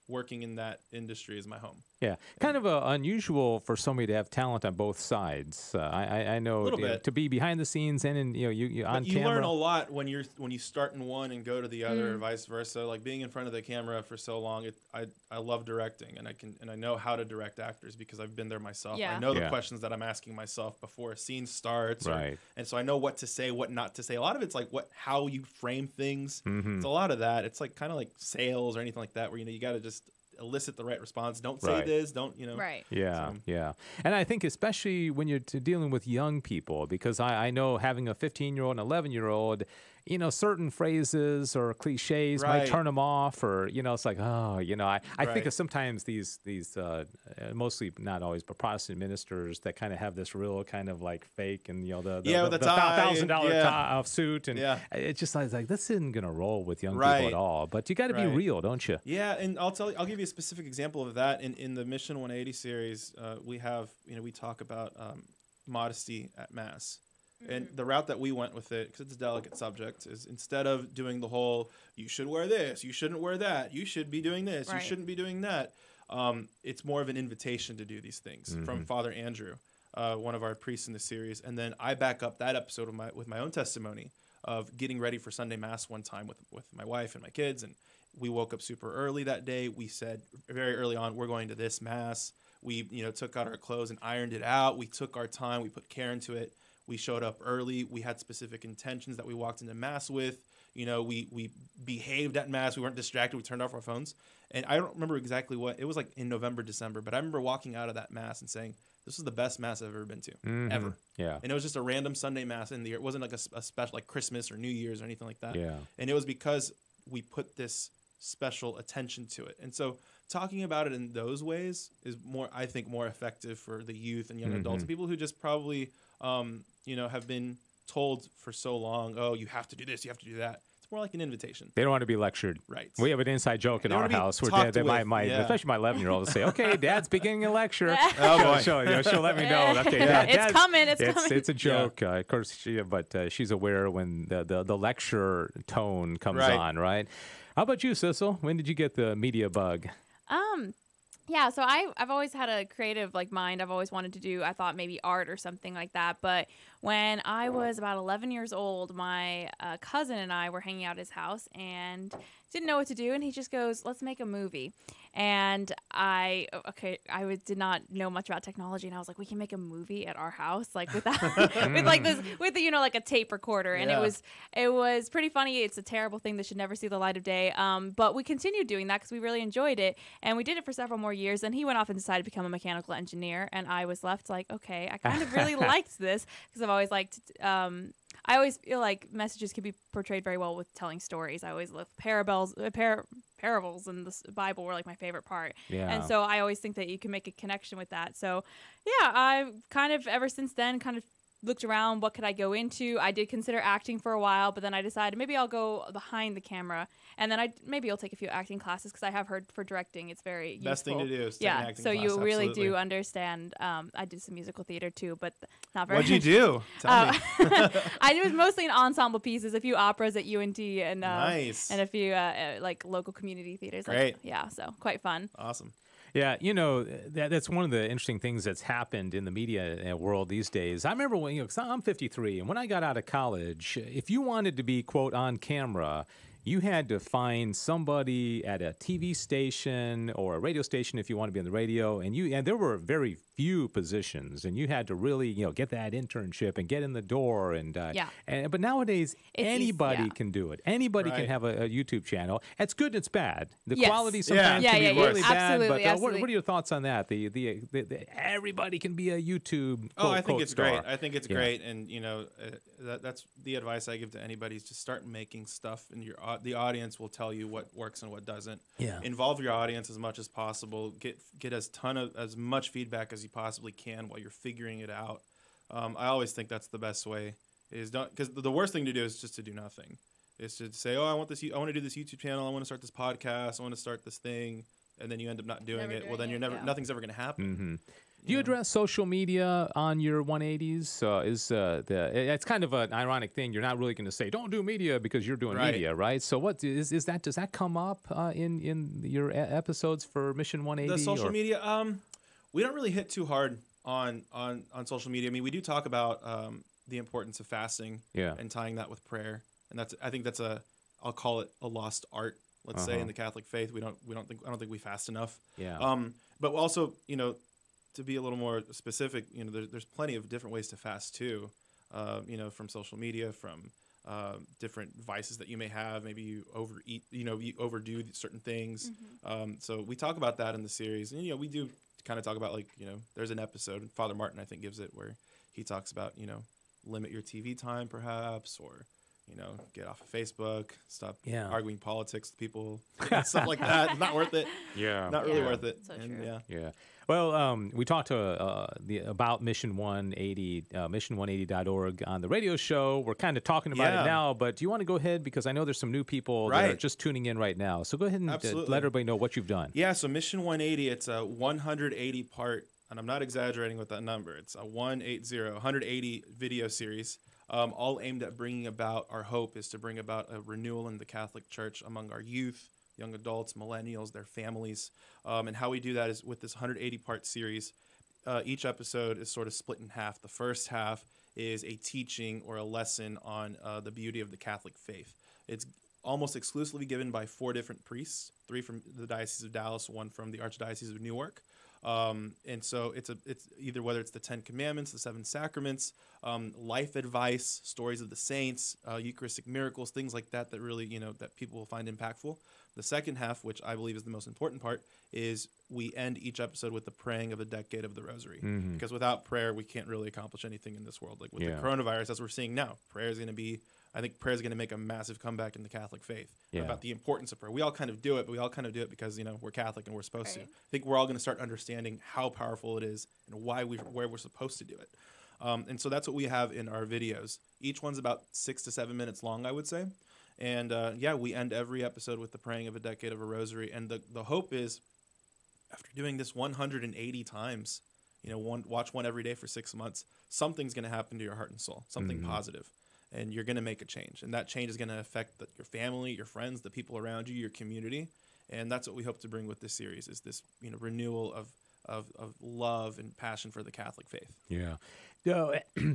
working in that industry is my home. Yeah, kind of unusual for somebody to have talent on both sides. I know to be behind the scenes and in you on camera. You learn a lot when you start in one and go to the other, or vice versa. Like being in front of the camera for so long, I love directing, and I know how to direct actors because I've been there myself. Yeah. I know the questions that I'm asking myself before a scene starts, right? And so I know what to say, what not to say. A lot of it's like how you frame things. Mm-hmm. It's a lot of that. It's like kind of like sales or anything like that, where you got to just elicit the right response. Don't say this. Don't Right. Yeah, yeah. And I think especially when you're dealing with young people, because I know having a 15-year-old and 11-year-old, certain phrases or cliches might turn them off, or it's like, I think of sometimes these mostly, not always, but Protestant ministers that kind of have this real kind of like fake and the $1,000 suit, and it's just like this isn't gonna roll with young people at all. But you got to be real, don't you? Yeah, and I'll give you a specific example of that in the Mission 180 series. We have we talk about modesty at Mass. And the route that we went with it, because it's a delicate subject, is instead of doing the whole, you should wear this, you shouldn't wear that, you should be doing this, you shouldn't be doing that. It's more of an invitation to do these things from Father Andrew, one of our priests in the series. And then I back up that episode with my own testimony of getting ready for Sunday Mass one time with my wife and my kids. And we woke up super early that day. We said very early on, we're going to this Mass. We took out our clothes and ironed it out. We took our time. We put care into it. We showed up early. We had specific intentions that we walked into Mass with. We behaved at Mass. We weren't distracted. We turned off our phones. And I don't remember exactly what. It was like in November, December. But I remember walking out of that Mass and saying, this was the best Mass I've ever been to, ever. Yeah. And it was just a random Sunday Mass in the year. It wasn't like a special, like Christmas or New Year's or anything like that. Yeah. And it was because we put this special attention to it. And so talking about it in those ways is I think more effective for the youth and young adults, people who just probably have been told for so long, oh, you have to do this, you have to do that. It's more like an invitation. They don't want to be lectured. Right. We have an inside joke in our house where especially my 11-year-old will say, okay, Dad's beginning a lecture. She'll let me know. Okay, it's coming. It's a joke. Of course, she's aware when the lecture tone comes on, right? How about you, Sissel? When did you get the media bug? Yeah, so I've always had a creative mind. I've always wanted to do, I thought maybe art or something like that. But when I was about 11 years old, my cousin and I were hanging out at his house, and didn't know what to do, and he just goes, "Let's make a movie." And I did not know much about technology, and I was like, "We can make a movie at our house, like with like a tape recorder." And it was pretty funny. It's a terrible thing that should never see the light of day. But we continued doing that because we really enjoyed it, and we did it for several more years. And he went off and decided to become a mechanical engineer, and I was left like, okay, I kind of really liked this because I've always liked. I always feel like messages can be portrayed very well with telling stories. I always love parables in the Bible were like my favorite part. Yeah. And so I always think that you can make a connection with that. So yeah, I've kind of ever since then kind of looked around, what could I go into? I did consider acting for a while, but then I decided maybe I'll go behind the camera, and then maybe I'll take a few acting classes because I have heard for directing it's very useful. Best thing to do is take an acting so class, you really absolutely. do understand. I did some musical theater too, but not very. What'd you do? Tell me. I did mostly in ensemble pieces, a few operas at UNT, and nice. and a few like local community theaters. Great. So quite fun. Awesome. Yeah, that's one of the interesting things that's happened in the media world these days. I remember when, 'cause I'm 53, and when I got out of college, if you wanted to be, quote, on camera, you had to find somebody at a TV station or a radio station if you want to be on the radio, and there were very few positions, and you had to really get that internship and get in the door, but nowadays anybody can do it. Anybody can have a YouTube channel. It's good and it's bad. The quality sometimes can be really bad. But what are your thoughts on that? The everybody can be a YouTube. I think it's star. great. I think it's great, and that's the advice I give to anybody is to start making stuff, and the audience will tell you what works and what doesn't. Yeah. Involve your audience as much as possible. Get as much feedback as you possibly can while you're figuring it out. I always think that's the best way. Because the worst thing to do is just to do nothing. Is to say, I want to do this YouTube channel. I want to start this podcast. I want to start this thing, and then you end up not doing it. Well, then nothing's ever going to happen. Mm-hmm. Do you address social media on your 180s? It's kind of an ironic thing. You're not really going to say don't do media because you're doing media, right? So what is that? Does that come up in your episodes for Mission 180? The social media, we don't really hit too hard on social media. I mean, we do talk about the importance of fasting and tying that with prayer, and I think that's I'll call it a lost art. Let's say in the Catholic faith, I don't think we fast enough. Yeah. But also, to be a little more specific, there's plenty of different ways to fast too. From social media, from different vices that you may have. Maybe you overeat, you overdo certain things. Mm-hmm. So we talk about that in the series, and we do kind of talk about there's an episode, Father Martin I think gives it, where he talks about limit your TV time perhaps, or get off of Facebook, stop arguing politics with people, stuff like that. It's not worth it. Yeah. Not really worth it. So true. Yeah. Well, we talked about Mission 180, mission180.org on the radio show. We're kind of talking about it now, but do you want to go ahead? Because I know there's some new people that are just tuning in right now. So go ahead and let everybody know what you've done. Yeah, so Mission 180, it's a 180-part, and I'm not exaggerating with that number. It's a 180 video series. All aimed at bringing about, our hope is to bring about a renewal in the Catholic Church among our youth, young adults, millennials, their families. And how we do that is with this 180-part series. Each episode is sort of split in half. The first half is a teaching or a lesson on the beauty of the Catholic faith. It's almost exclusively given by 4 different priests, 3 from the Diocese of Dallas, 1 from the Archdiocese of Newark. And so it's either whether it's the 10 Commandments, the 7 Sacraments, life advice, stories of the saints, Eucharistic miracles, things like that really, that people will find impactful. The second half, which I believe is the most important part, is we end each episode with the praying of a decade of the Rosary. Mm-hmm. Because without prayer, we can't really accomplish anything in this world. Like with the coronavirus, as we're seeing now, prayer is going to make a massive comeback in the Catholic faith about the importance of prayer. We all kind of do it, but we all kind of do it because, we're Catholic and we're supposed to. I think we're all going to start understanding how powerful it is and where we're supposed to do it. And so that's what we have in our videos. Each one's about 6 to 7 minutes long, I would say. And we end every episode with the praying of a decade of a rosary. And the hope is, after doing this 180 times, watch one every day for 6 months, something's going to happen to your heart and soul, something positive. And you're going to make a change. And that change is going to affect your family, your friends, the people around you, your community. And that's what we hope to bring with this series, is this renewal of love and passion for the Catholic faith. Yeah.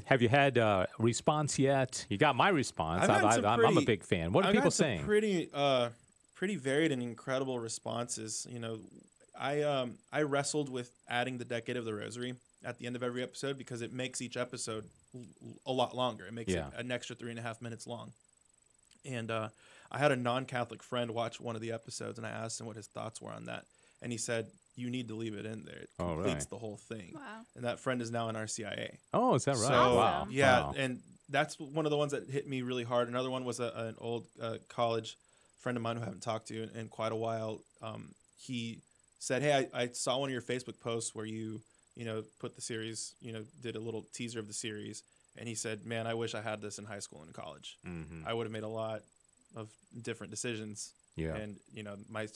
Have you had a response yet? You got my response. I'm a big fan. What are people saying? Pretty pretty varied and incredible responses. You know, I wrestled with adding the Decade of the Rosary at the end of every episode because it makes each episode a lot longer. It makes it an extra 3.5 minutes long. And I had a non-Catholic friend watch one of the episodes, and I asked him what his thoughts were on that. And he said, you need to leave it in there. It completes the whole thing. Wow. And that friend is now in RCIA. Oh, is that right? So, wow. Yeah, and that's one of the ones that hit me really hard. Another one was an old college friend of mine who I haven't talked to in quite a while. He said, hey, I saw one of your Facebook posts where you put the series, did a little teaser of the series. And he said, man, I wish I had this in high school and college. I would have made a lot of different decisions. Yeah. And, my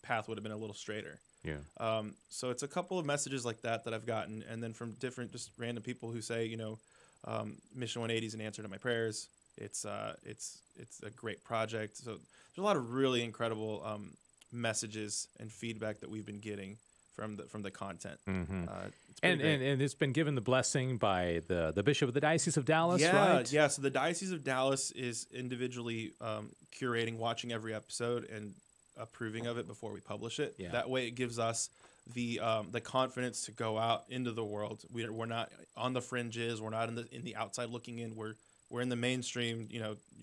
path would have been a little straighter. Yeah. So it's a couple of messages like that I've gotten. And then from different, just random people who say, Mission 180 is an answer to my prayers. It's a great project. So there's a lot of really incredible messages and feedback that we've been getting from the content. And it's been given the blessing by the Bishop of the Diocese of Dallas, right? Yeah, so the Diocese of Dallas is individually curating, watching every episode, and approving of it before we publish it. Yeah. That way it gives us the confidence to go out into the world. We're not on the fringes. We're not in the outside looking in. We're in the mainstream,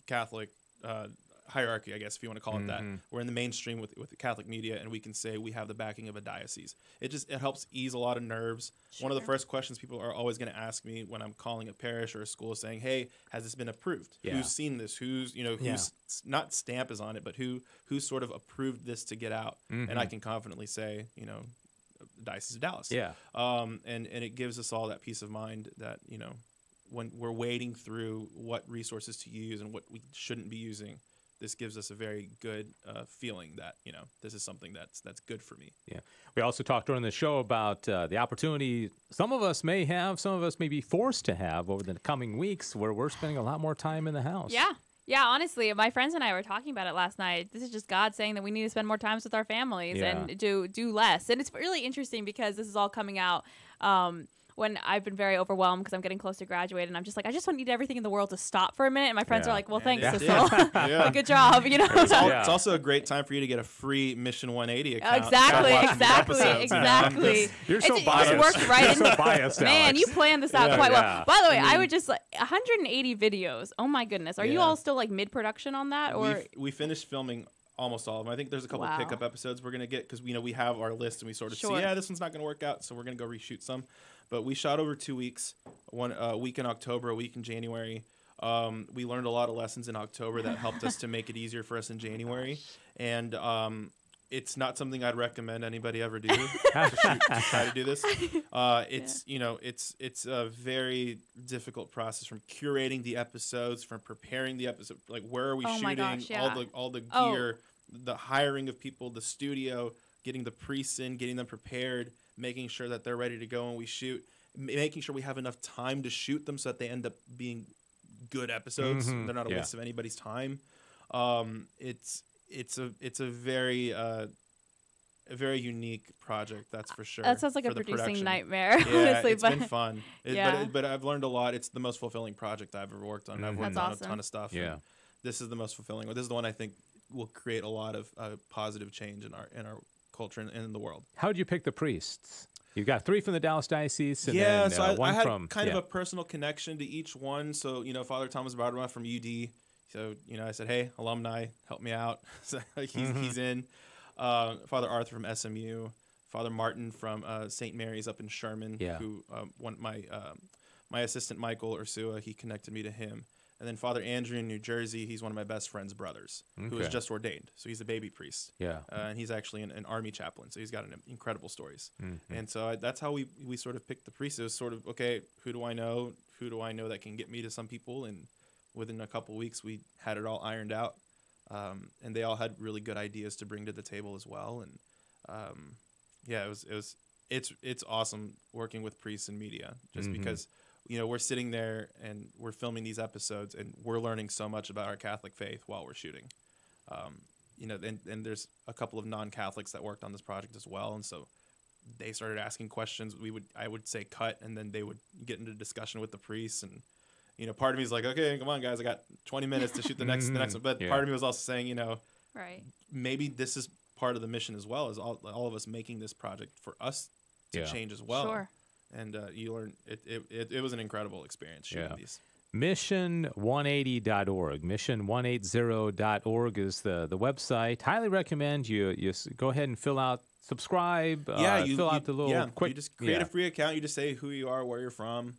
Catholic hierarchy, I guess, if you want to call it that. We're in the mainstream with the Catholic media, and we can say we have the backing of a diocese. It helps ease a lot of nerves. Sure. One of the first questions people are always going to ask me when I'm calling a parish or a school is saying, hey, has this been approved? Yeah. Who's seen this? Who's not stamp is on it, but who sort of approved this to get out? And I can confidently say, Diocese of Dallas. Yeah. And it gives us all that peace of mind that, when we're wading through what resources to use and what we shouldn't be using, this gives us a very good feeling that, this is something that's good for me. Yeah. We also talked during the show about the opportunity some of us may have, some of us may be forced to have over the coming weeks where we're spending a lot more time in the house. Yeah. Yeah, honestly, my friends and I were talking about it last night. This is just God saying that we need to spend more time with our families and do less. And it's really interesting because this is all coming out when I've been very overwhelmed because I'm getting close to graduate, and I'm just like, I just want to need everything in the world to stop for a minute. And my friends are like, well, thanks, Cecil. Good job. It's also a great time for you to get a free Mission 180 account. Exactly. You're so biased. It worked right You're so biased, Man, Alex. you planned this out quite well. By the way, I would just 180 videos. Oh my goodness. Are you all still like mid-production on that? Or we finished filming almost all of them. I think there's a couple of pickup episodes we're going to get because we have our list and we sort of see, this one's not going to work out, so we're going to go reshoot some. But we shot over 2 weeks, a week in October, a week in January. We learned a lot of lessons in October that helped us to make it easier for us in January. And it's not something I'd recommend anybody ever do to try to do this. It's a very difficult process from curating the episodes, from preparing the episode, like where are we shooting, all the gear, the hiring of people, the studio, getting the priests in, getting them prepared, making sure that they're ready to go when we shoot, making sure we have enough time to shoot them so that they end up being good episodes. They're not a waste of anybody's time. It's a very unique project, that's for sure. That sounds like a producing nightmare. Yeah, honestly, it's been fun. But I've learned a lot. It's the most fulfilling project I've ever worked on. I've worked on a ton of stuff. Yeah, this is the most fulfilling one. This is the one I think will create a lot of positive change in our culture and in the world. How did you pick the priests? You've got 3 from the Dallas Diocese, and then so one I had from kind of a personal connection to each one. So Father Thomas Bardema from UD. So I said, hey, alumni, help me out. So he's in. Father Arthur from SMU. Father Martin from St. Mary's up in Sherman. Who my assistant Michael Ursua, he connected me to him. And then Father Andrew in New Jersey, he's one of my best friend's brothers, who was just ordained. So he's a baby priest. Yeah. And he's actually an army chaplain. So he's got incredible stories. And so that's how we sort of picked the priests. It was sort of, okay, who do I know? Who do I know that can get me to some people? And within a couple of weeks, we had it all ironed out. And they all had really good ideas to bring to the table as well. And it's awesome working with priests and media, just because we're sitting there and we're filming these episodes and we're learning so much about our Catholic faith while we're shooting. And there's a couple of non-Catholics that worked on this project as well, and so they started asking questions. I would say cut, and then they would get into discussion with the priests. And part of me is like, okay, come on, guys, I got 20 minutes to shoot the next one. But part of me was also saying, Right. maybe this is part of the mission as well, as all of us making this project for us to change as well. Sure. And you learn it was an incredible experience shooting these. Mission180.org. Mission180.org is the website. Highly recommend you go ahead and subscribe. Fill out the little quick. You just create a free account. You just say who you are, where you're from.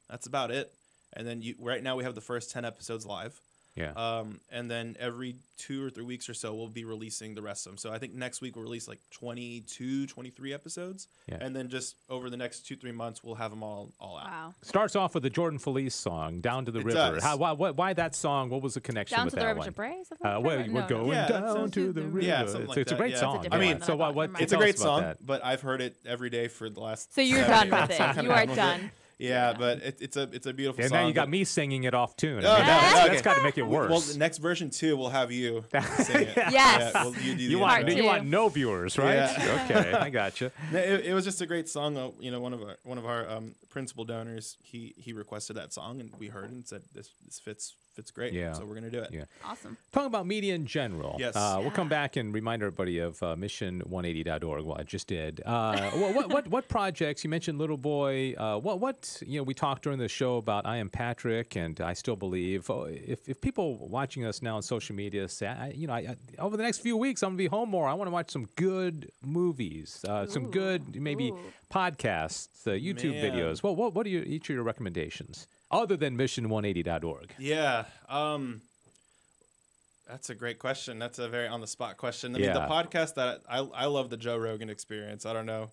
That's about it. And then right now we have the first 10 episodes live. Yeah. And then every 2 or 3 weeks or so, we'll be releasing the rest of them. So I think next week we'll release like 22, 23 episodes. Yeah. And then just over the next 2-3 months, we'll have them all out. Wow. Starts off with the Jordan Felice song, Down to the River. Why that song? What was the connection with that one? Down to the River to We're going down to the river. Yeah, something like it's a great song. I mean, so what? It's a great song, but I've heard it every day for the last. So you're done with it. You are done. Yeah, but it's a beautiful song. And now you got me singing it off tune. That's got to make it worse. Well, the next version 2 we'll have you sing it. Yes. Yeah, you want no viewers, right? Yeah. Okay, I gotcha. It was just a great song. One of our principal donors, he requested that song, and we heard it and said this fits great. Yeah. So we're gonna do it. Yeah. Awesome. Talking about media in general. Yes. We'll come back and remind everybody of mission180.org. Well, I just did. What projects? You mentioned Little Boy. What we talked during the show about I Am Patrick, and I Still Believe. If people watching us now on social media say, over the next few weeks I'm gonna be home more. I want to watch some good movies, some good maybe podcasts, YouTube videos. Well, what are each of your recommendations other than mission180.org? Yeah. That's a great question. That's a very on the spot question. I mean, the podcast that I love, the Joe Rogan Experience. I don't know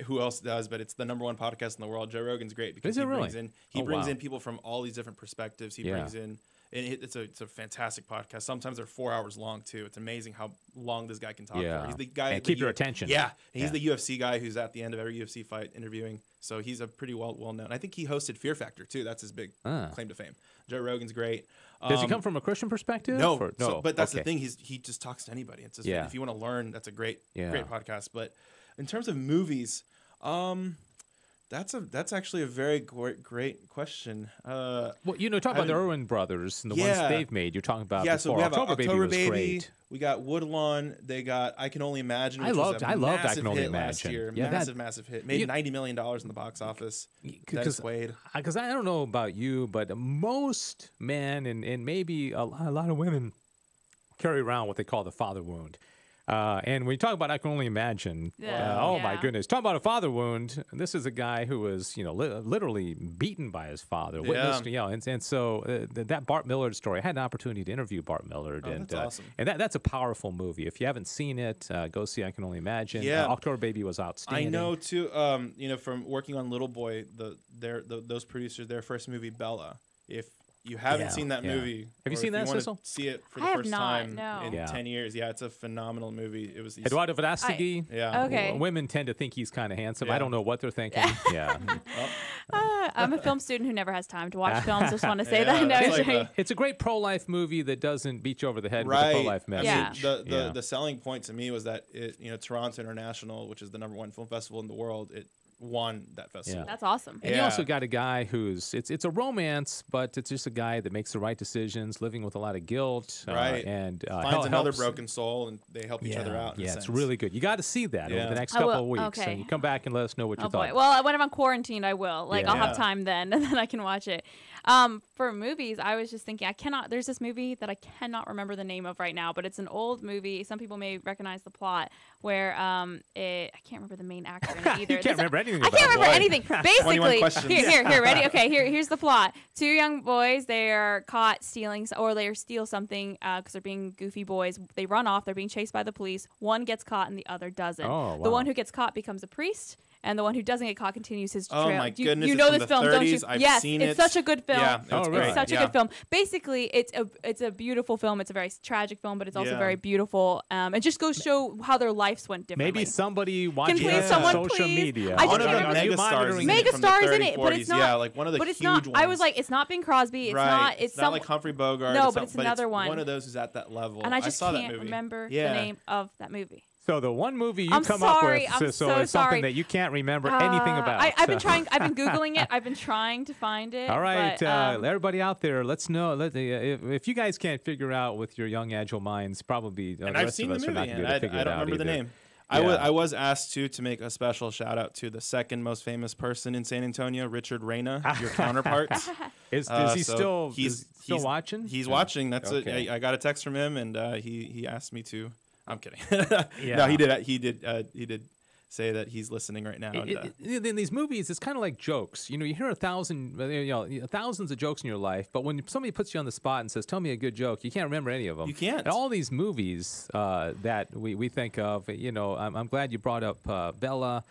who else does, but it's the #1 podcast in the world. Joe Rogan's great because he brings in people from all these different perspectives. He brings in, and it's a fantastic podcast. Sometimes they're 4 hours long too. It's amazing how long this guy can talk for. He's the guy and keep your attention. Yeah, and he's the UFC guy who's at the end of every UFC fight interviewing. So he's a pretty well known. I think he hosted Fear Factor too. That's his big claim to fame. Joe Rogan's great. Does he come from a Christian perspective? No. But that's the thing. He just talks to anybody. It's just, Yeah. if you want to learn, that's a great podcast. But in terms of movies, that's actually a very great question. Well, talk about the Irwin brothers and the ones they've made. You're talking about before. So we have October Baby was great. We got Woodlawn. They got I Can Only Imagine. Which was I loved I Can Only hit last Imagine. year. Yeah, massive hit. Made $90 million in the box office. Dennis Quaid. Because I don't know about you, but most men and maybe a lot of women carry around what they call the father wound. And when you talk about I Can Only Imagine, my goodness. Talk about a father wound. This is a guy who was, literally beaten by his father. Witnessed, and so that Bart Millard story, I had an opportunity to interview Bart Millard. That's awesome. And that's a powerful movie. If you haven't seen it, go see I Can Only Imagine. Yeah. October Baby was outstanding. I know, too, from working on Little Boy, those producers, their first movie, Bella, if you haven't seen that movie. Have you seen that, Sissel? See it for the first time in 10 years. Yeah, it's a phenomenal movie. It was Eduardo Verástegui. Yeah. Okay. Women tend to think he's kind of handsome. I don't know what they're thinking. I'm a film student who never has time to watch films. Just want to say that. It's a great pro-life movie that doesn't beat you over the head with a pro-life message. The selling point to me was that Toronto International, which is the #1 film festival in the world, it won that festival. That's awesome. And you also got a guy who's it's a romance, but it's just a guy that makes the right decisions, living with a lot of guilt, and finds another broken soul, and they help each other out. Yeah, it's really good. You got to see that over the next couple of weeks. Okay. And you come back and let us know what you thought. Well, when I'm on quarantine, I will. I'll have time then, and then I can watch it. For movies, I was just thinking, there's this movie that I cannot remember the name of right now, but it's an old movie. Some people may recognize the plot where I can't remember the main actor in it either. You can't remember anything. I can't remember anything. Basically, here, ready? Okay, here's the plot. 2 young boys, they are caught stealing, or they steal something because they're being goofy boys. They run off. They're being chased by the police. One gets caught and the other doesn't. Oh, wow. The one who gets caught becomes a priest. And the one who doesn't get caught continues his trail. Oh my goodness! You know it's this from film, the 30s. don't you? I've seen it. It's such a good film. Yeah, it's such a good film. Basically, it's a beautiful film. It's a very tragic film, but it's also very beautiful. It just goes to show how their lives went differently. Maybe somebody watching this on social media. I just one of the megastars in it, but it's not. Like one of the huge ones. I was like, it's not Bing Crosby. It's not. It's not like Humphrey Bogart. No, but it's another one. One of those who's at that level. And I just saw can't that movie. remember the name of that movie. So the one movie you I'm come sorry, up I'm with, so it's sorry. something that you can't remember anything about. I've been trying. I've been Googling it. I've been trying to find it. All right, but, everybody out there, let's know. If you guys can't figure out with your young, agile minds, probably and the I've rest seen of the us are not movie, going to be and able to figure I it don't out remember the either. name. Yeah. I was asked to make a special shout out to the second most famous person in San Antonio, Richard Reyna, your counterpart. Is he still watching? He's watching. That's okay. it. I got a text from him, and he asked me to. I'm kidding. Yeah. No, he did say that he's listening right now. In these movies, it's kind of like jokes. You hear thousands of jokes in your life, but when somebody puts you on the spot and says, "Tell me a good joke," you can't remember any of them. You can't. And all these movies that we think of, I'm glad you brought up Bella.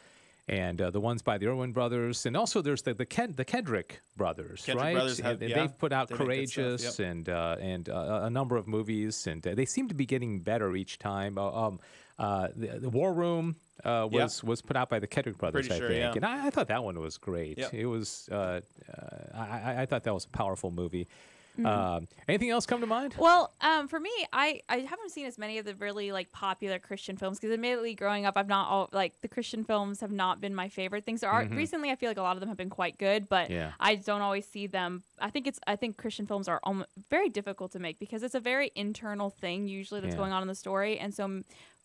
And the ones by the Irwin brothers, and also there's the Kedrick brothers, right? Brothers they've put out they make good Courageous stuff, yep. and a number of movies, and they seem to be getting better each time. The War Room was put out by the Kedrick brothers, Pretty I sure, think, yeah. and I thought that one was great. Yep. It was I thought that was a powerful movie. Mm-hmm. Anything else come to mind? Well, for me, I haven't seen as many of the really popular Christian films because admittedly, growing up, I've not all the Christian films have not been my favorite things. There are recently, I feel like a lot of them have been quite good, but I don't always see them. I think Christian films are very difficult to make because it's a very internal thing usually that's going on in the story, and so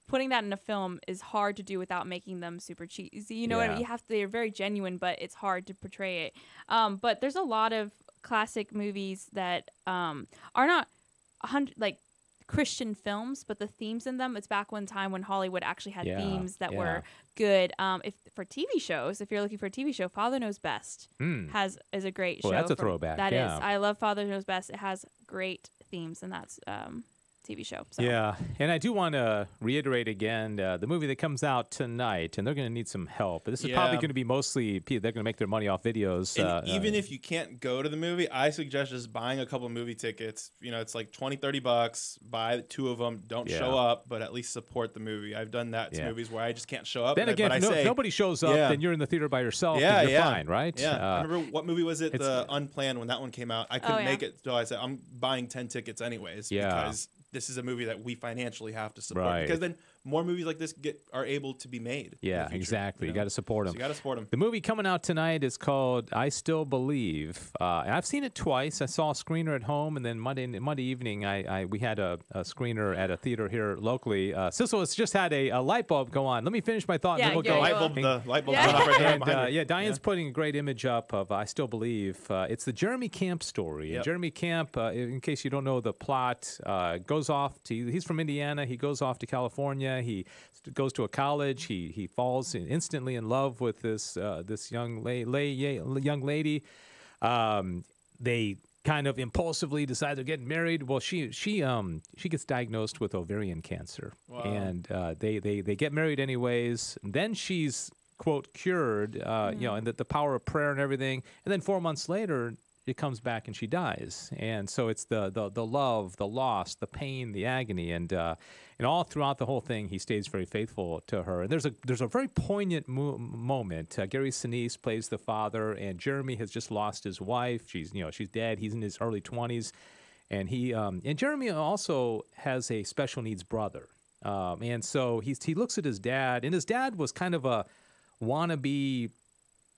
putting that in a film is hard to do without making them super cheesy. You know what I mean? They're very genuine, but it's hard to portray it. But there's a lot of classic movies that are not Christian films, but the themes in them, it's back one time when Hollywood actually had themes that were good. If for TV shows, if you're looking for a TV show, Father Knows Best is a great show. That's a throwback. That is. I love Father Knows Best. It has great themes, and that's TV show. So. Yeah, and I do want to reiterate again the movie that comes out tonight, and they're going to need some help. This is probably going to be mostly they're going to make their money off videos. And even if you can't go to the movie, I suggest just buying a couple movie tickets. It's like $20-$30. Buy 2 of them. Don't show up, but at least support the movie. I've done that to movies where I just can't show up. Then again, if nobody shows up, then you're in the theater by yourself. and you're fine, right? Yeah. I remember what movie was it? The Unplanned, when that one came out. I couldn't make it, so I said I'm buying 10 tickets anyways because this is a movie that we financially have to support because then more movies like this are able to be made. Yeah, exactly. You got to support them. So you got to support them. The movie coming out tonight is called I Still Believe. And I've seen it twice. I saw a screener at home, and then Monday evening, we had a screener at a theater here locally. Sissel has just had a light bulb go on. Let me finish my thought, and then we'll go. The light bulb went off right there. Diane's putting a great image up of I Still Believe. It's the Jeremy Camp story. And Jeremy Camp, in case you don't know the plot, goes off to, he's from Indiana. He goes off to California. He goes to a college. He falls instantly in love with this young lady. They kind of impulsively decide they're getting married. Well, she gets diagnosed with ovarian cancer, and they get married anyways. And then she's quote cured, and the power of prayer and everything. And then 4 months later, it comes back and she dies. And so it's the love, the loss, the pain, the agony, and all throughout the whole thing, he stays very faithful to her. And there's a very poignant moment. Gary Sinise plays the father, and Jeremy has just lost his wife. She's dead. He's in his early 20s, and and Jeremy also has a special needs brother. And so he looks at his dad, and his dad was kind of a wannabe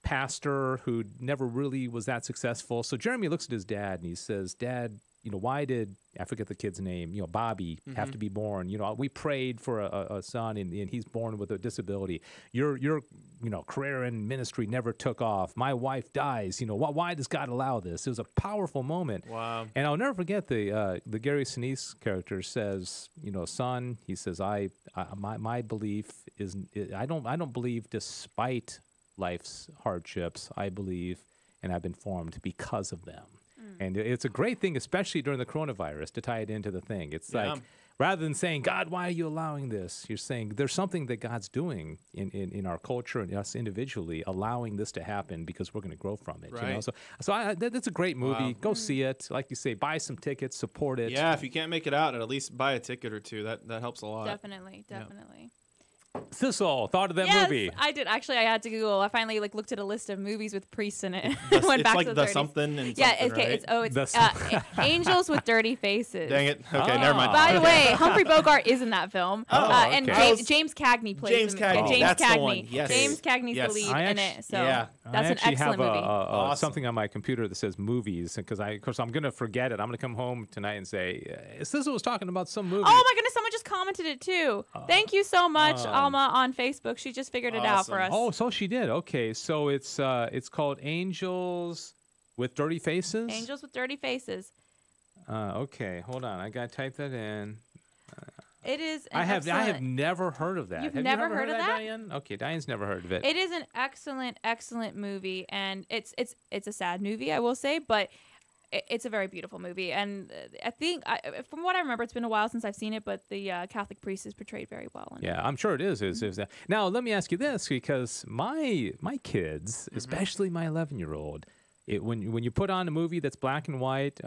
pastor who never really was that successful. So Jeremy looks at his dad and he says, "Dad, why did, I forget the kid's name, Bobby have to be born? We prayed for a son and he's born with a disability. Your career in ministry never took off. My wife dies. Why does God allow this?" It was a powerful moment. Wow. And I'll never forget the Gary Sinise character says, "Son," he says, my belief is, I don't believe despite life's hardships. I believe, and I've been formed because of them." And it's a great thing, especially during the coronavirus, to tie it into the thing. It's like, rather than saying, "God, why are you allowing this?" You're saying there's something that God's doing in our culture and us individually, allowing this to happen because we're going to grow from it. Right. So that's a great movie. Go see it. Like you say, buy some tickets, support it. Yeah, if you can't make it out, at least buy a ticket or two. That helps a lot. Definitely. Sissel, thought of that yes, movie? I did. Actually, I had to Google. I finally looked at a list of movies with priests in it. It's Went back like to the 30s. something and yeah, something, okay. right? It's Angels with Dirty Faces. Dang it. Okay, never mind. By the way, Humphrey Bogart is in that film. And okay. James Cagney plays James him. Cagney. Yeah, James That's the Cagney. one. Yes. James Cagney's Yes. the lead I in actu- it. So yeah. that's I an actually excellent have movie. Awesome. something on my computer that says movies because I'm going to forget it. I'm going to come home tonight and say, Sissel was talking about some movie. Oh my goodness, someone just commented it too. Thank you so much, Alma, on Facebook. She just figured it out for us. Oh, so she did. Okay, so it's called Angels with Dirty Faces? Angels with Dirty Faces. Okay, hold on. I got to type that in. It is an I have excellent- never heard of that. You've have never you ever heard of that? Diane? Okay, Diane's never heard of it. It is an excellent movie, and it's a sad movie, I will say, but it's a very beautiful movie. And I think, from what I remember, it's been a while since I've seen it, but the Catholic priest is portrayed very well in it. Yeah, I'm sure it is. Now, let me ask you this, because my kids, especially my 11-year-old, when you put on a movie that's black and white,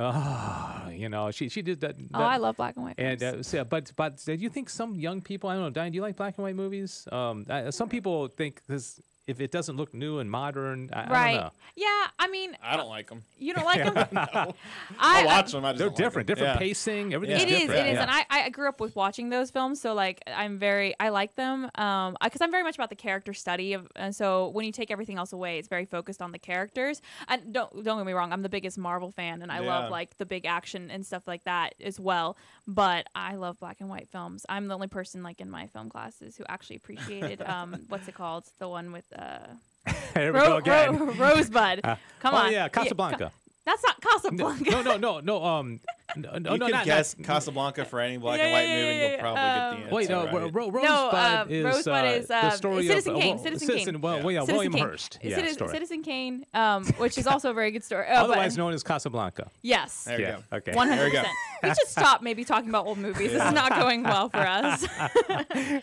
she did that. Oh, I love black and white And films. but do you think some young people? I don't know, Diane, do you like black and white movies? Some people think this. If it doesn't look new and modern, I don't know. Yeah, I mean, I don't like them. You don't like them? No. I watch them. I just They're don't like different. them. Different Yeah. pacing. Everything's It is, different. and I grew up with watching those films, so like I like them, because I'm very much about the character study of, and so when you take everything else away, it's very focused on the characters. And don't get me wrong, I'm the biggest Marvel fan, and I love like the big action and stuff like that as well. But I love black and white films. I'm the only person like in my film classes who actually appreciated what's it called? The one with Here we go again. Rosebud. Come on. Oh yeah, Casablanca. That's not Casablanca. No. You could guess Casablanca for any black and white movie, and you'll probably get the answer. Wait, no, right. Rosebud is Rosebud is the story Citizen of Kane. Citizen Kane. William Hearst. Citizen Kane, which is also a very good story. Otherwise known as Casablanca. Yes. There you go. Okay. 100%. We should stop maybe talking about old movies. This is not going well for us.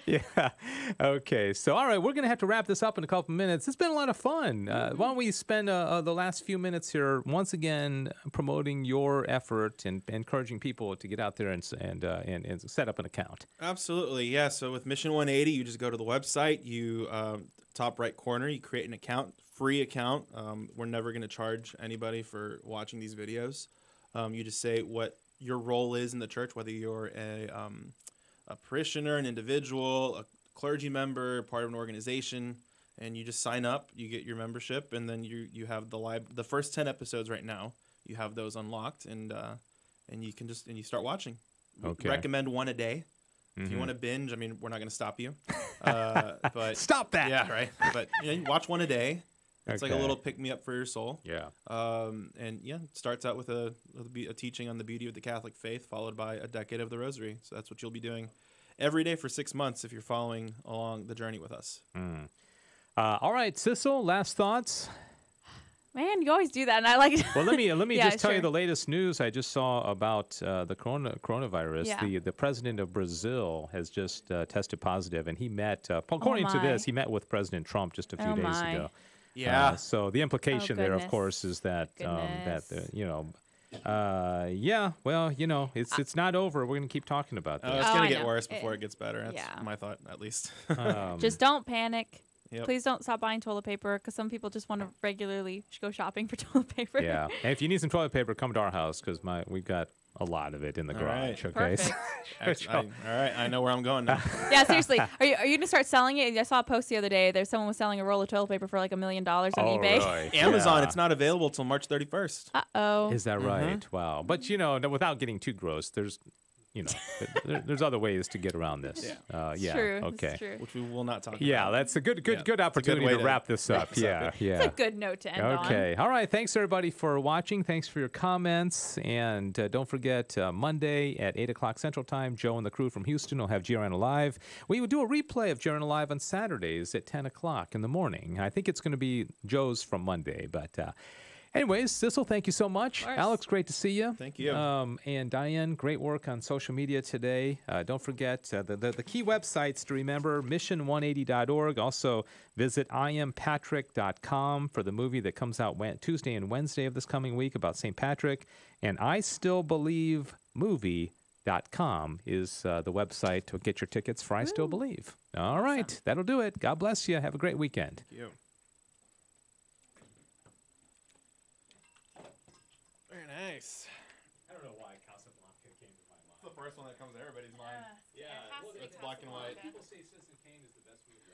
Yeah. Okay. So, all right, we're going to have to wrap this up in a couple minutes. It's been a lot of fun. Why don't we spend the last few minutes here once again promoting your effort and encouraging people to get out there and set up an account. Absolutely, yeah. So with Mission 180, you just go to the website. You top right corner, you create an account, free account. We're never going to charge anybody for watching these videos. You just say what your role is in the church, whether you're a parishioner, an individual, a clergy member, part of an organization, and you just sign up. You get your membership, and then you have the first 10 episodes right now. You have those unlocked, and you can you start watching. Okay. Recommend one a day. If you want to binge, I mean, we're not going to stop you. But stop that. Yeah, right. But you watch one a day. It's like a Okay. little pick me up for your soul. Yeah. And yeah, it starts out with a teaching on the beauty of the Catholic faith, followed by a decade of the Rosary. So that's what you'll be doing every day for 6 months if you're following along the journey with us. All right, Sissel, last thoughts. Man, you always do that, and I like it. Well, let me Yeah, just tell you sure. the latest news I just saw about the coronavirus. Yeah. The president of Brazil has just tested positive, and he met, according to my. this, he met with President Trump just a few Oh, days my. ago. Yeah. So the implication there, of goodness. course, is that Goodness. yeah, well, it's not over. We're going to keep talking about this. It's Oh, going I to get know. worse before it gets better. That's yeah. my thought, at least. Just don't panic. Yep. Please don't stop buying toilet paper, because some people just want to regularly go shopping for toilet paper. Yeah, and if you need some toilet paper, come to our house because we've got a lot of it in the All garage. right. Okay. Perfect. All right, I know where I'm going now. Yeah, seriously. Are you going to start selling it? I saw a post the other day. There's someone was selling a roll of toilet paper for like $1 million on Oh, eBay. right. Amazon, Yeah. it's not available till March 31st. Uh-oh. Is that right? Wow. But without getting too gross, there's there's other ways to get around this. It's true. Okay. It's true. Which we will not talk about. Yeah, that's a good opportunity way to to wrap this up. wrap this Yeah, up. yeah. It's a good note to end on. Okay. All right. Thanks, everybody, for watching. Thanks for your comments. And don't forget, Monday at 8 o'clock Central Time, Joe and the crew from Houston will have GRN Alive. We will do a replay of GRN Alive on Saturdays at 10 o'clock in the morning. I think it's going to be Joe's from Monday. But anyways, Sissel, thank you so much. Alex, great to see you. Thank you. And Diane, great work on social media today. Don't forget the key websites to remember, mission180.org. Also, visit iampatrick.com for the movie that comes out Tuesday and Wednesday of this coming week about St. Patrick, and I Still Believe movie .com is the website to get your tickets for I Still Believe. All right, that'll do it. God bless you. Have a great weekend. Thank you. Very nice. I don't know why Casablanca came to my mind. It's the first one that comes to everybody's mind. Yeah, it's black and white. People say Citizen Kane is the best movie.